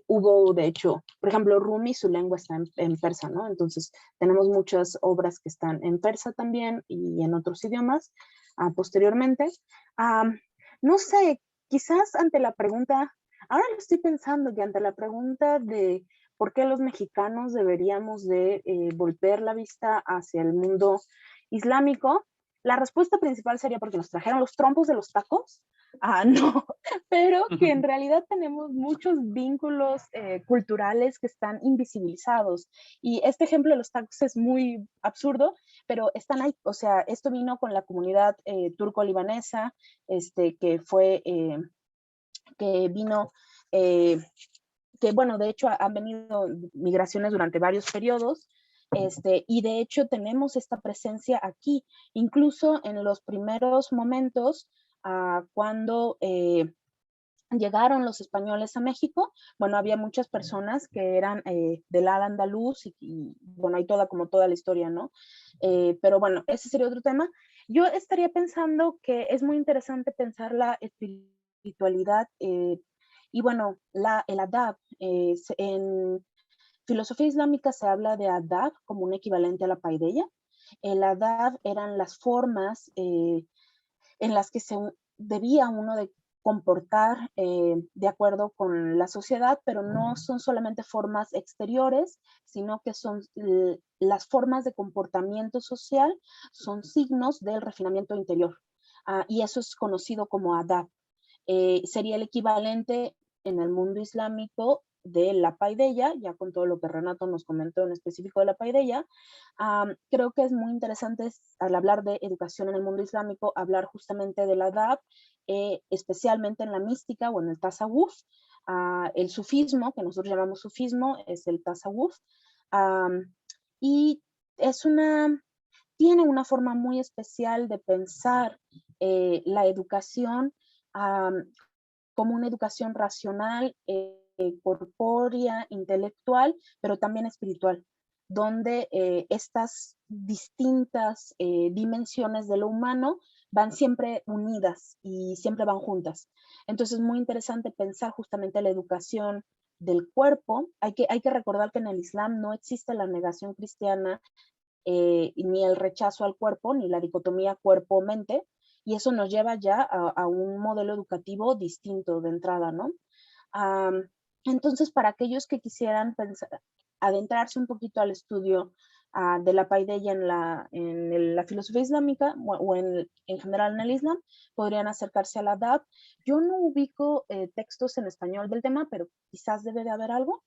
hubo, de hecho, por ejemplo, Rumi, su lengua está en persa, ¿no? Entonces, tenemos muchas obras que están en persa también y en otros idiomas posteriormente. No sé, quizás ante la pregunta, ahora lo estoy pensando, que ante la pregunta de por qué los mexicanos deberíamos de volver la vista hacia el mundo islámico, la respuesta principal sería porque nos trajeron los trompos de los tacos. No, pero que en realidad tenemos muchos vínculos culturales que están invisibilizados. Y este ejemplo de los tacos es muy absurdo, pero están ahí. O sea, esto vino con la comunidad turco-libanesa, que vino, que bueno, de hecho han venido migraciones durante varios periodos. Y de hecho tenemos esta presencia aquí, incluso en los primeros momentos, cuando llegaron los españoles a México, bueno, había muchas personas que eran del ala andaluz y bueno, hay como toda la historia, ¿no? Pero bueno, ese sería otro tema. Yo estaría pensando que es muy interesante pensar la espiritualidad espiritualidad. Y bueno, el adab, en filosofía islámica se habla de adab como un equivalente a la paideia. El adab eran las formas en las que se debía uno de comportar de acuerdo con la sociedad, pero no son solamente formas exteriores, sino que son las formas de comportamiento social, son signos del refinamiento interior. Y eso es conocido como adab. Sería el equivalente en el mundo islámico de la paideia, ya con todo lo que Renato nos comentó en específico de la paideia. Creo que es muy interesante al hablar de educación en el mundo islámico, hablar justamente del adab, especialmente en la mística o en el tasawuf. El sufismo, que nosotros llamamos sufismo, es el tasawuf. Y tiene una forma muy especial de pensar la educación como una educación racional, corpórea, intelectual, pero también espiritual, donde estas distintas dimensiones de lo humano van siempre unidas y siempre van juntas. Entonces es muy interesante pensar justamente la educación del cuerpo. Hay que recordar que en el Islam no existe la negación cristiana, ni el rechazo al cuerpo, ni la dicotomía cuerpo-mente, y eso nos lleva ya a un modelo educativo distinto de entrada, ¿no? Entonces, para aquellos que quisieran adentrarse un poquito al estudio de la paideia en la filosofía islámica o en general en el Islam, podrían acercarse a la adab. Yo no ubico textos en español del tema, pero quizás debe de haber algo.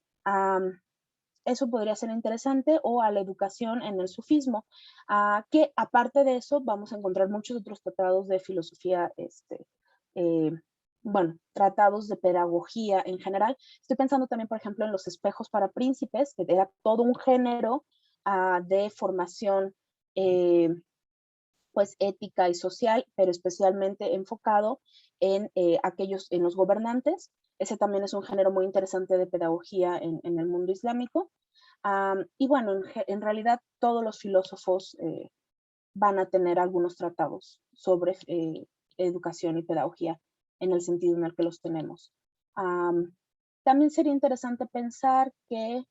Eso podría ser interesante, o a la educación en el sufismo, que aparte de eso vamos a encontrar muchos otros tratados de filosofía, bueno, tratados de pedagogía en general. Estoy pensando también, por ejemplo, en los espejos para príncipes, que era todo un género de formación pues ética y social, pero especialmente enfocado en en los gobernantes. Ese también es un género muy interesante de pedagogía en el mundo islámico. Y bueno, en realidad todos los filósofos van a tener algunos tratados sobre educación y pedagogía en el sentido en el que los tenemos. También sería interesante pensar que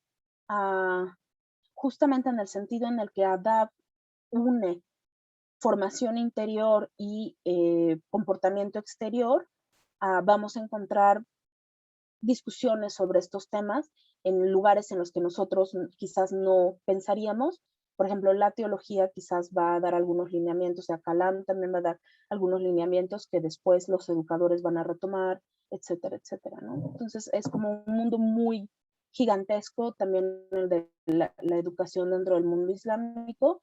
justamente en el sentido en el que adab une formación interior y comportamiento exterior, vamos a encontrar discusiones sobre estos temas en lugares en los que nosotros quizás no pensaríamos. Por ejemplo, la teología quizás va a dar algunos lineamientos, o sea, Kalam también va a dar algunos lineamientos que después los educadores van a retomar, etcétera, etcétera, ¿no? Entonces es como un mundo muy gigantesco, también el de la educación dentro del mundo islámico.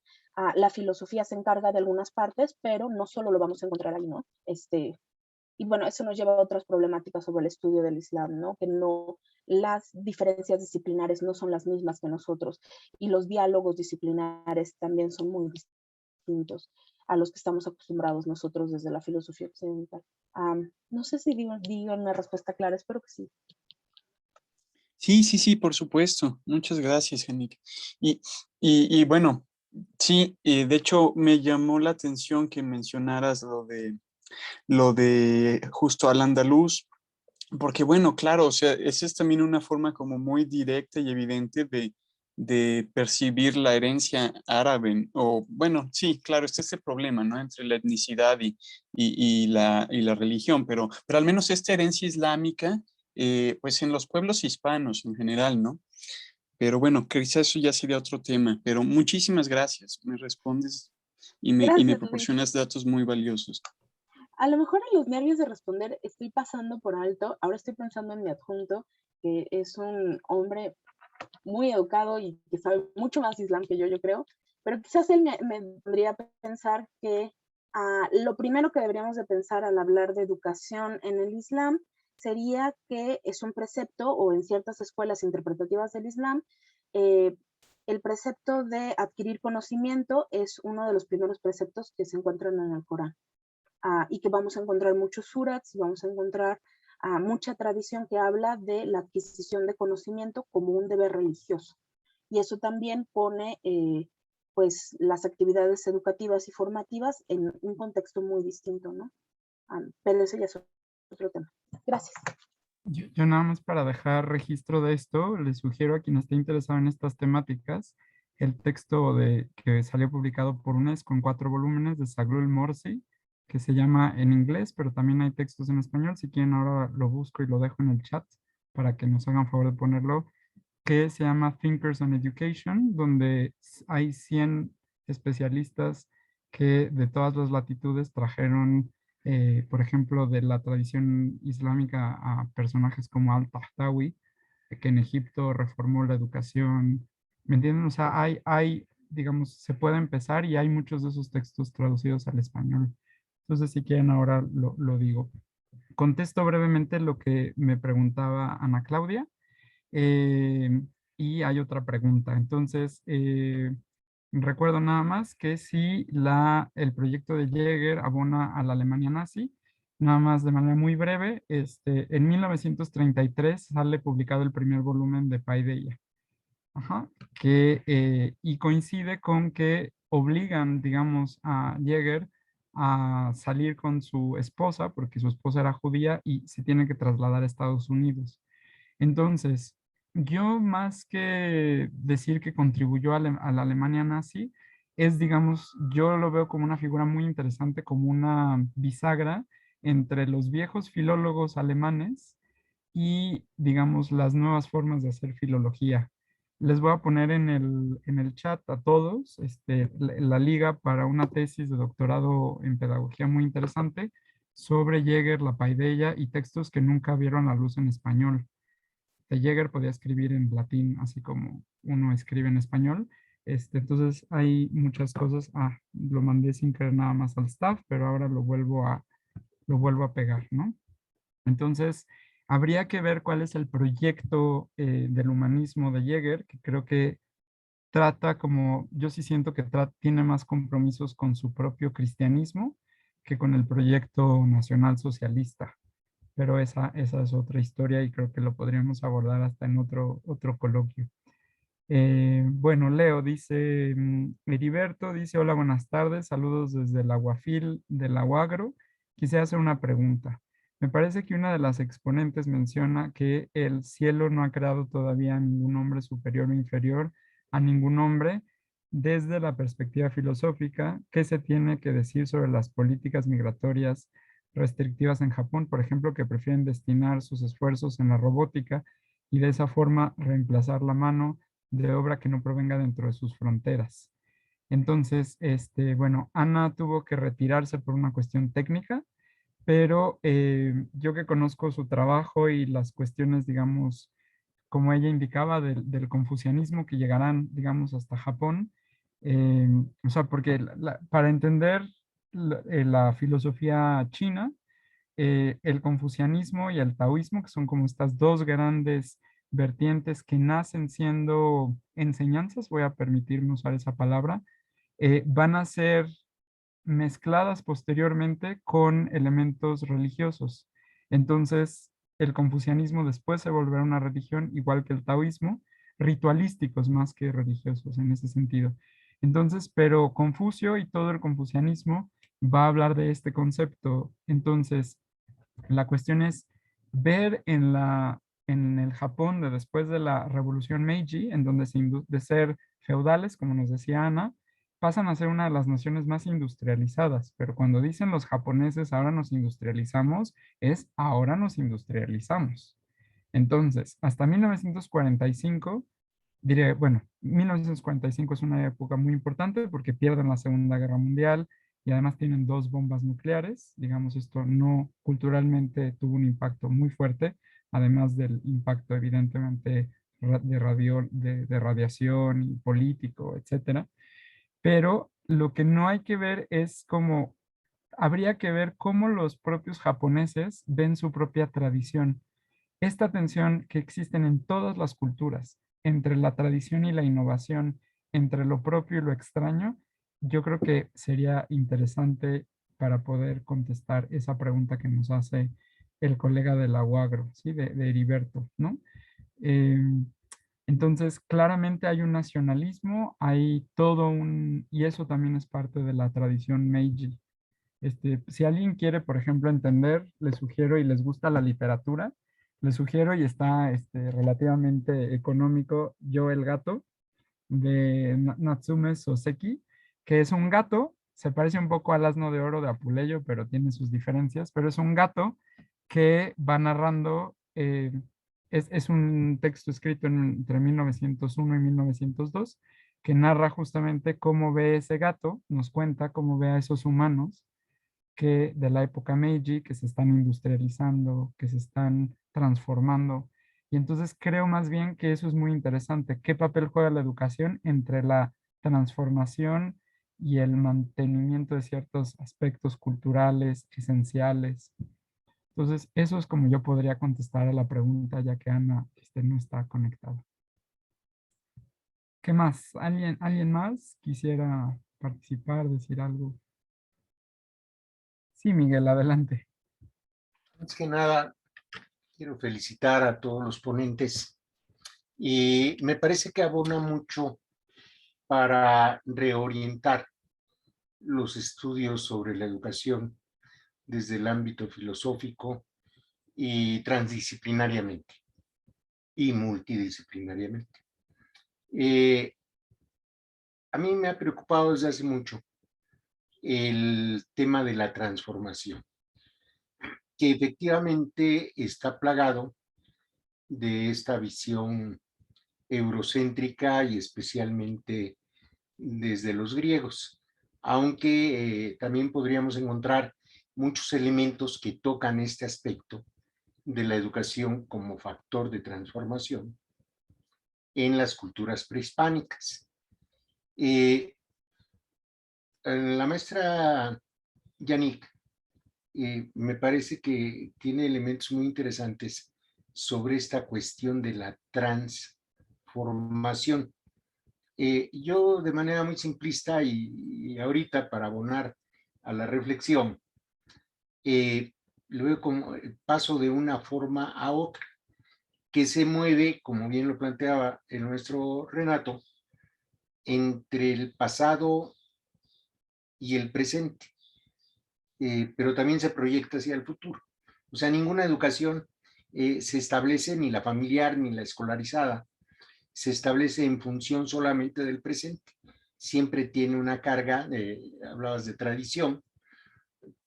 La filosofía se encarga de algunas partes, pero no solo lo vamos a encontrar ahí, ¿no? Y bueno, eso nos lleva a otras problemáticas sobre el estudio del Islam, ¿no? Que no, las diferencias disciplinares no son las mismas que nosotros, y los diálogos disciplinares también son muy distintos a los que estamos acostumbrados nosotros desde la filosofía occidental. No sé si digo una respuesta clara, espero que sí. Sí, por supuesto. Muchas gracias, Henrik. Y bueno, sí, de hecho me llamó la atención que mencionaras lo de justo al andaluz, porque bueno, claro, o sea, esa es también una forma como muy directa y evidente de percibir la herencia árabe, o bueno, sí, claro, este es el problema, ¿no? Entre la etnicidad y la religión, pero al menos esta herencia islámica, pues en los pueblos hispanos en general, ¿no? Pero bueno, quizás eso ya sería otro tema, pero muchísimas gracias, me respondes y me Gracias, Luis. proporcionas datos muy valiosos. A lo mejor en los nervios de responder estoy pasando por alto. Ahora estoy pensando en mi adjunto, que es un hombre muy educado y que sabe mucho más de Islam que yo creo, pero quizás él me podría pensar que lo primero que deberíamos de pensar al hablar de educación en el Islam sería que es un precepto, o en ciertas escuelas interpretativas del Islam, el precepto de adquirir conocimiento es uno de los primeros preceptos que se encuentran en el Corán. Y que vamos a encontrar muchos surats y vamos a encontrar mucha tradición que habla de la adquisición de conocimiento como un deber religioso. Y eso también pone pues las actividades educativas y formativas en un contexto muy distinto, ¿no? Pero eso ya es otro tema. Gracias. Yo nada más para dejar registro de esto, les sugiero a quien esté interesado en estas temáticas, el texto que salió publicado por UNESCO en 4 volúmenes de Zaghloul Morsi, que se llama en inglés, pero también hay textos en español. Si quieren ahora lo busco y lo dejo en el chat para que nos hagan favor de ponerlo, que se llama Thinkers on Education, donde hay 100 especialistas que de todas las latitudes trajeron, por ejemplo, de la tradición islámica a personajes como Al-Tahtawi, que en Egipto reformó la educación. ¿Me entienden? O sea, digamos, se puede empezar y hay muchos de esos textos traducidos al español. Entonces, si quieren, ahora lo digo. Contesto brevemente lo que me preguntaba Ana Claudia. Y hay otra pregunta. Entonces, recuerdo nada más que si el proyecto de Jäger abona a la Alemania nazi, nada más de manera muy breve, en 1933 sale publicado el primer volumen de Paideia. Ajá, y coincide con que obligan, digamos, a Jäger a salir con su esposa, porque su esposa era judía y se tiene que trasladar a Estados Unidos. Entonces, yo más que decir que contribuyó a la Alemania nazi, digamos, yo lo veo como una figura muy interesante, como una bisagra entre los viejos filólogos alemanes y, digamos, las nuevas formas de hacer filología. Les voy a poner en el chat a todos la liga para una tesis de doctorado en pedagogía muy interesante sobre Jäger, la paideia y textos que nunca vieron la luz en español. Jäger podía escribir en latín, así como uno escribe en español. Entonces hay muchas cosas. Lo mandé sin querer nada más al staff, pero ahora lo vuelvo a pegar, ¿no? Entonces, habría que ver cuál es el proyecto del humanismo de Jäger, que creo que trata como, yo sí siento que tiene más compromisos con su propio cristianismo que con el proyecto nacional socialista. Pero esa es otra historia y creo que lo podríamos abordar hasta en otro coloquio. Bueno, Leo dice, Heriberto dice, hola, buenas tardes, saludos desde el Aguafil del Aguagro. Quisiera hacer una pregunta. Me parece que una de las exponentes menciona que el cielo no ha creado todavía ningún hombre superior o inferior a ningún hombre. Desde la perspectiva filosófica, ¿qué se tiene que decir sobre las políticas migratorias restrictivas en Japón, por ejemplo, que prefieren destinar sus esfuerzos en la robótica y de esa forma reemplazar la mano de obra que no provenga dentro de sus fronteras? Entonces, bueno, Ana tuvo que retirarse por una cuestión técnica, pero yo que conozco su trabajo y las cuestiones, digamos, como ella indicaba, del confucianismo que llegarán, digamos, hasta Japón, eh, o sea, porque para entender la filosofía china, el confucianismo y el taoísmo, que son como estas dos grandes vertientes que nacen siendo enseñanzas, voy a permitirme usar esa palabra, van a ser mezcladas posteriormente con elementos religiosos. Entonces, el confucianismo después se volverá una religión, igual que el taoísmo, ritualísticos más que religiosos en ese sentido. Entonces, pero Confucio y todo el confucianismo va a hablar de este concepto. Entonces, la cuestión es ver en el Japón de después de la Revolución Meiji, en donde de ser feudales, como nos decía Ana, pasan a ser una de las naciones más industrializadas. Pero cuando dicen los japoneses ahora nos industrializamos, es ahora nos industrializamos. Entonces, hasta 1945, diré, bueno, 1945 es una época muy importante porque pierden la Segunda Guerra Mundial y además tienen 2 bombas nucleares. Digamos, esto no culturalmente tuvo un impacto muy fuerte, además del impacto evidentemente de radiación y político, etcétera. Pero lo que no hay que ver es cómo, habría que ver cómo los propios japoneses ven su propia tradición. Esta tensión que existe en todas las culturas, entre la tradición y la innovación, entre lo propio y lo extraño, yo creo que sería interesante para poder contestar esa pregunta que nos hace el colega de la UAGRO, ¿sí? de Heriberto, ¿no? Eh, entonces, claramente hay un nacionalismo, hay todo y eso también es parte de la tradición Meiji. Si alguien quiere, por ejemplo, entender, les sugiero y les gusta la literatura, les sugiero y está relativamente económico Yo el gato de Natsume Soseki, que es un gato, se parece un poco al asno de oro de Apuleyo, pero tiene sus diferencias, pero es un gato que va narrando, es un texto escrito entre 1901 y 1902, que narra justamente cómo ve ese gato, nos cuenta cómo ve a esos humanos que de la época Meiji, que se están industrializando, que se están transformando. Y entonces creo más bien que eso es muy interesante. ¿Qué papel juega la educación entre la transformación y el mantenimiento de ciertos aspectos culturales esenciales? Entonces, eso es como yo podría contestar a la pregunta, ya que Ana no está conectada. ¿Qué más? ¿Alguien más quisiera participar, decir algo? Sí, Miguel, adelante. Antes que nada, quiero felicitar a todos los ponentes y me parece que abona mucho para reorientar los estudios sobre la educación desde el ámbito filosófico y transdisciplinariamente y multidisciplinariamente. A mí me ha preocupado desde hace mucho el tema de la transformación, que efectivamente está plagado de esta visión eurocéntrica y especialmente desde los griegos, aunque también podríamos encontrar muchos elementos que tocan este aspecto de la educación como factor de transformación en las culturas prehispánicas. La maestra Yannick me parece que tiene elementos muy interesantes sobre esta cuestión de la transformación. Yo de manera muy simplista y ahorita para abonar a la reflexión, lo veo como el paso de una forma a otra, que se mueve, como bien lo planteaba el nuestro Renato, entre el pasado y el presente, pero también se proyecta hacia el futuro. O sea, ninguna educación se establece, ni la familiar ni la escolarizada, se establece en función solamente del presente. Siempre tiene una carga, hablabas de tradición,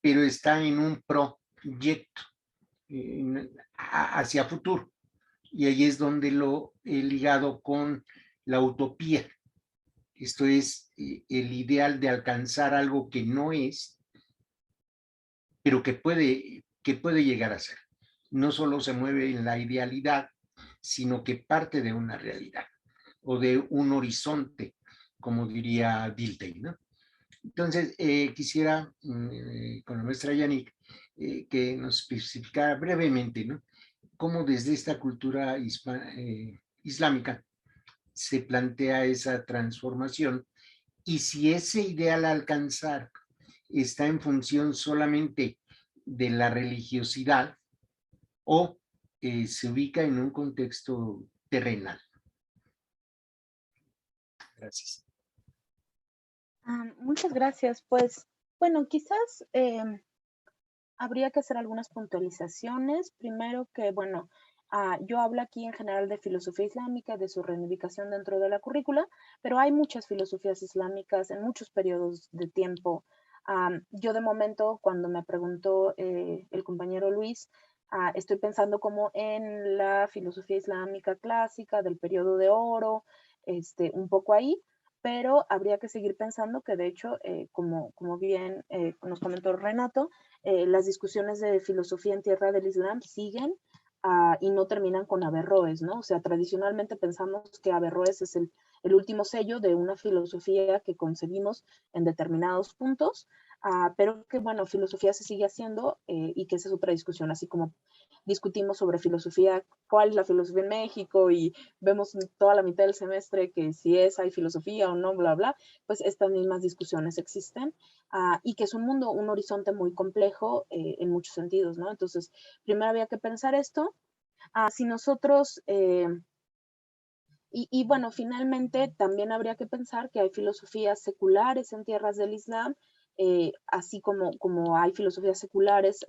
pero está en un proyecto hacia futuro. Y ahí es donde lo he ligado con la utopía. Esto es el ideal de alcanzar algo que no es, pero que puede llegar a ser. No solo se mueve en la idealidad, sino que parte de una realidad o de un horizonte, como diría Dilthey, ¿no? Entonces, quisiera, con la maestra Yannick, que nos especificara brevemente, ¿no?, cómo desde esta cultura islámica se plantea esa transformación y si ese ideal a alcanzar está en función solamente de la religiosidad o se ubica en un contexto terrenal. Gracias. Muchas gracias. Pues, bueno, quizás habría que hacer algunas puntualizaciones. Primero que, bueno, yo hablo aquí en general de filosofía islámica, de su reivindicación dentro de la currícula, pero hay muchas filosofías islámicas en muchos periodos de tiempo. Yo de momento, cuando me preguntó el compañero Luis, estoy pensando como en la filosofía islámica clásica del periodo de oro, un poco ahí, pero habría que seguir pensando que de hecho, como bien nos comentó Renato, las discusiones de filosofía en tierra del Islam siguen y no terminan con Averroes, ¿no? O sea, tradicionalmente pensamos que Averroes es el último sello de una filosofía que concebimos en determinados puntos, pero que, bueno, filosofía se sigue haciendo y que esa es otra discusión, así como discutimos sobre filosofía, cuál es la filosofía en México y vemos toda la mitad del semestre que si hay filosofía o no, bla, bla, pues estas mismas discusiones existen y que es un mundo, un horizonte muy complejo en muchos sentidos, ¿no? Entonces, primero había que pensar esto. Si nosotros... Y bueno, finalmente también habría que pensar que hay filosofías seculares en tierras del Islam así como hay filosofías seculares,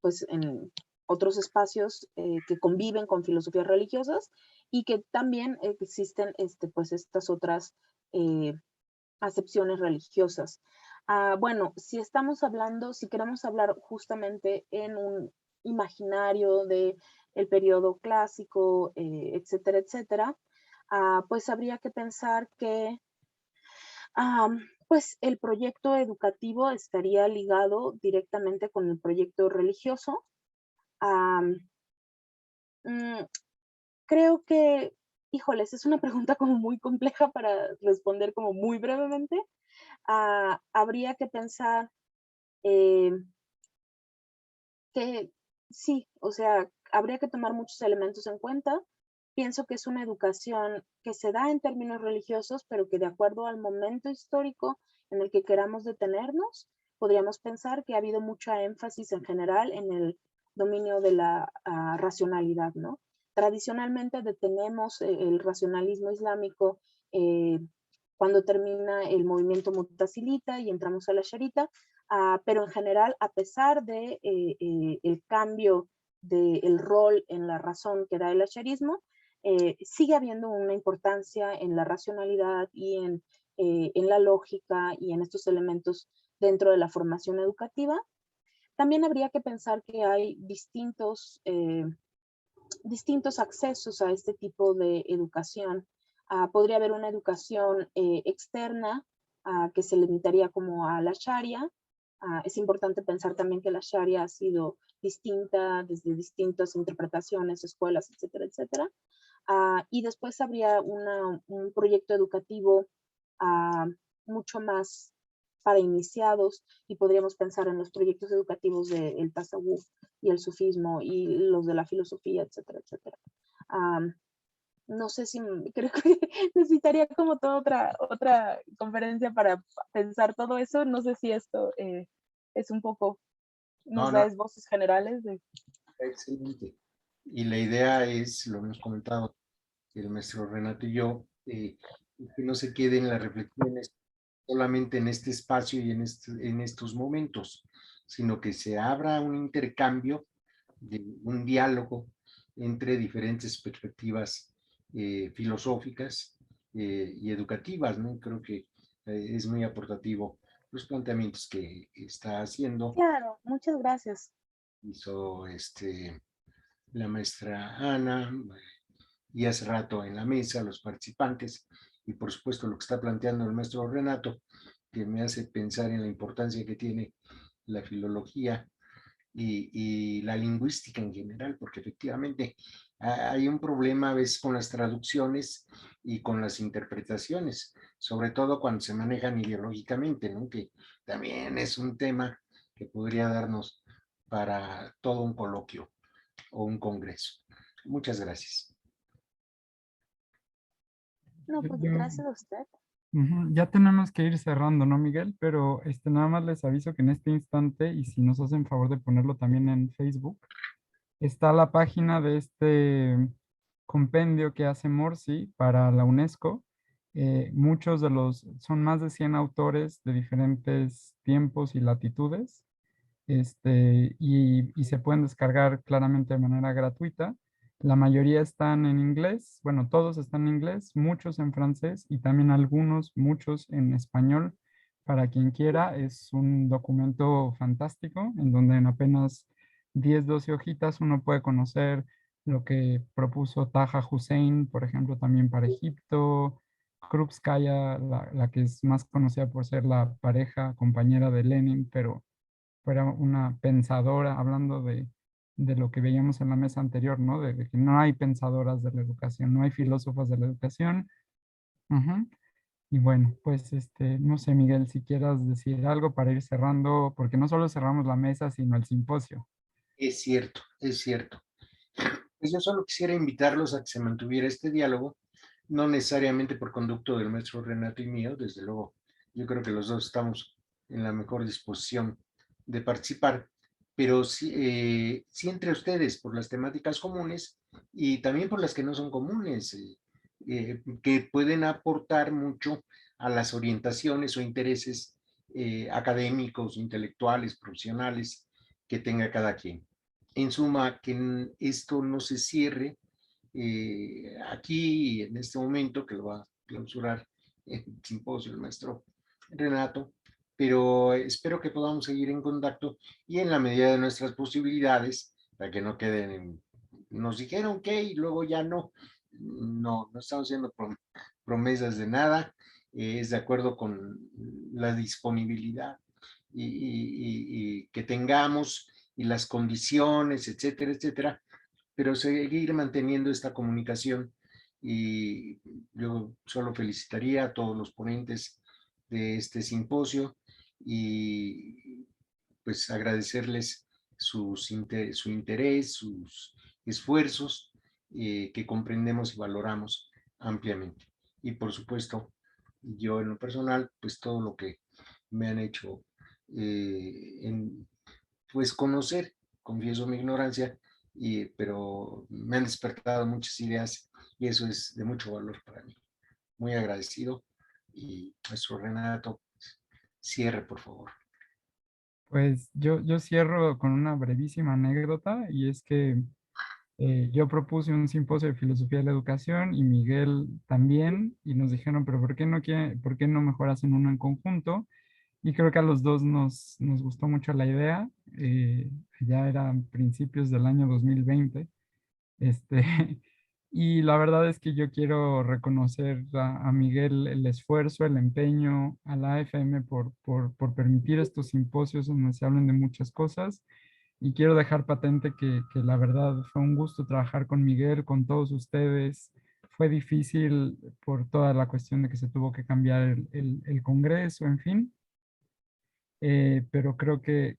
pues en otros espacios que conviven con filosofías religiosas, y que también existen pues estas otras acepciones religiosas. Bueno, si queremos hablar justamente en un imaginario de el periodo clásico, etcétera, etcétera, pues habría que pensar que pues el proyecto educativo estaría ligado directamente con el proyecto religioso. Mm, Creo que, híjoles, es una pregunta como muy compleja para responder como muy brevemente. Habría que pensar eh, que sí, o sea, habría que tomar muchos elementos en cuenta. Pienso que es una educación que se da en términos religiosos, pero que de acuerdo al momento histórico en el que queramos detenernos, podríamos pensar que ha habido mucha énfasis en general en el dominio de la racionalidad, ¿no? Tradicionalmente detenemos el racionalismo islámico eh, cuando termina el movimiento mutasilita y entramos a la sharita, pero en general, a pesar de el cambio del rol en la razón que da el asherismo, sigue habiendo una importancia en la racionalidad y en la lógica y en estos elementos dentro de la formación educativa. También habría que pensar que hay distintos accesos a este tipo de educación. Podría haber una educación externa que se limitaría como a la Sharia. Es importante pensar también que la Sharia ha sido distinta desde distintas interpretaciones, escuelas, etcétera, etcétera. Y después habría un proyecto educativo mucho más para iniciados, y podríamos pensar en los proyectos educativos del tasawuf y el sufismo y los de la filosofía, etcétera, etcétera. No sé si, creo que necesitaría como toda otra conferencia para pensar todo eso. No sé si esto es un poco, nos da voces generales de... Excelente. Y la idea es, lo hemos comentado el maestro Renato y yo, que no se queden las reflexiones solamente en este espacio y en estos momentos, sino que se abra un intercambio, un diálogo entre diferentes perspectivas filosóficas y educativas, ¿no? Creo que es muy aportativo los planteamientos que está haciendo. Claro, muchas gracias. Hizo la maestra Ana y hace rato en la mesa los participantes, y por supuesto lo que está planteando el maestro Renato, que me hace pensar en la importancia que tiene la filología y la lingüística en general, porque efectivamente hay un problema a veces con las traducciones y con las interpretaciones, sobre todo cuando se manejan ideológicamente, ¿no? Que también es un tema que podría darnos para todo un coloquio o un congreso. Muchas gracias. No, pues gracias a usted. Ya tenemos que ir cerrando, ¿no, Miguel? Pero nada más les aviso que en este instante, y si nos hacen favor de ponerlo también en Facebook, está la página de este compendio que hace Morsi para la UNESCO. Son más de 100 autores de diferentes tiempos y latitudes, y se pueden descargar claramente de manera gratuita. La mayoría están en inglés, bueno, todos están en inglés, muchos en francés y también muchos en español. Para quien quiera, es un documento fantástico en donde en apenas 10, 12 hojitas uno puede conocer lo que propuso Taha Hussein, por ejemplo, también para Egipto, Krupskaya, la que es más conocida por ser la pareja, compañera de Lenin, pero fuera una pensadora, hablando de lo que veíamos en la mesa anterior, ¿no? De que no hay pensadoras de la educación, no hay filósofas de la educación. Ujú. Y bueno, pues no sé, Miguel, si quieras decir algo para ir cerrando, porque no solo cerramos la mesa, sino el simposio. Es cierto, es cierto. Pues yo solo quisiera invitarlos a que se mantuviera este diálogo, no necesariamente por conducto del maestro Renato y mío, desde luego, yo creo que los dos estamos en la mejor disposición de participar, pero sí entre ustedes por las temáticas comunes y también por las que no son comunes, que pueden aportar mucho a las orientaciones o intereses académicos, intelectuales, profesionales que tenga cada quien. En suma, que esto no se cierre aquí en este momento, que lo va a clausurar el simposio el maestro Renato, pero espero que podamos seguir en contacto y en la medida de nuestras posibilidades, para que no queden nos dijeron que y luego ya no, no estamos haciendo promesas de nada, es de acuerdo con la disponibilidad y que tengamos y las condiciones, etcétera, etcétera, pero seguir manteniendo esta comunicación y yo solo felicitaría a todos los ponentes de este simposio y pues agradecerles su interés, sus esfuerzos que comprendemos y valoramos ampliamente. Y por supuesto, yo en lo personal, pues todo lo que me han hecho pues conocer, confieso mi ignorancia, pero me han despertado muchas ideas y eso es de mucho valor para mí. Muy agradecido y nuestro Renato, cierre por favor. Pues yo cierro con una brevísima anécdota y es que yo propuse un simposio de filosofía de la educación y Miguel también y nos dijeron, pero ¿por qué no mejor hacen uno en conjunto? Y creo que a los dos nos gustó mucho la idea. Ya eran principios del año 2020. Este, y la verdad es que yo quiero reconocer a Miguel el esfuerzo, el empeño, a la AFM por permitir estos simposios donde se hablan de muchas cosas. Y quiero dejar patente que la verdad fue un gusto trabajar con Miguel, con todos ustedes. Fue difícil por toda la cuestión de que se tuvo que cambiar el Congreso, en fin. Pero creo que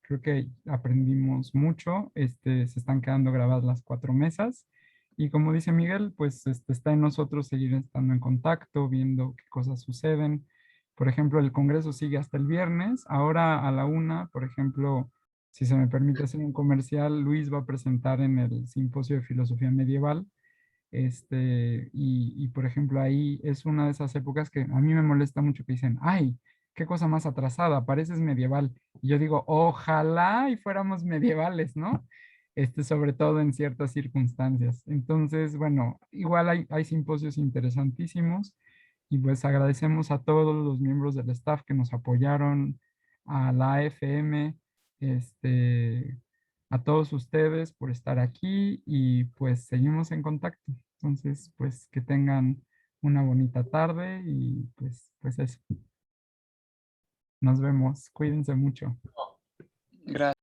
aprendimos mucho. Se están quedando grabadas las 4 mesas. Y como dice Miguel, pues está en nosotros seguir estando en contacto, viendo qué cosas suceden. Por ejemplo, el Congreso sigue hasta el viernes. Ahora a la 1, por ejemplo, si se me permite hacer un comercial, Luis va a presentar en el Simposio de Filosofía Medieval. Por ejemplo, ahí es una de esas épocas que a mí me molesta mucho que dicen, ay, qué cosa más atrasada, pareces medieval. Y yo digo, ojalá y fuéramos medievales, ¿no? Sobre todo en ciertas circunstancias. Entonces, bueno, igual hay simposios interesantísimos y pues agradecemos a todos los miembros del staff que nos apoyaron, a la AFM, a todos ustedes por estar aquí y pues seguimos en contacto. Entonces, pues que tengan una bonita tarde y pues eso. Nos vemos. Cuídense mucho. Gracias.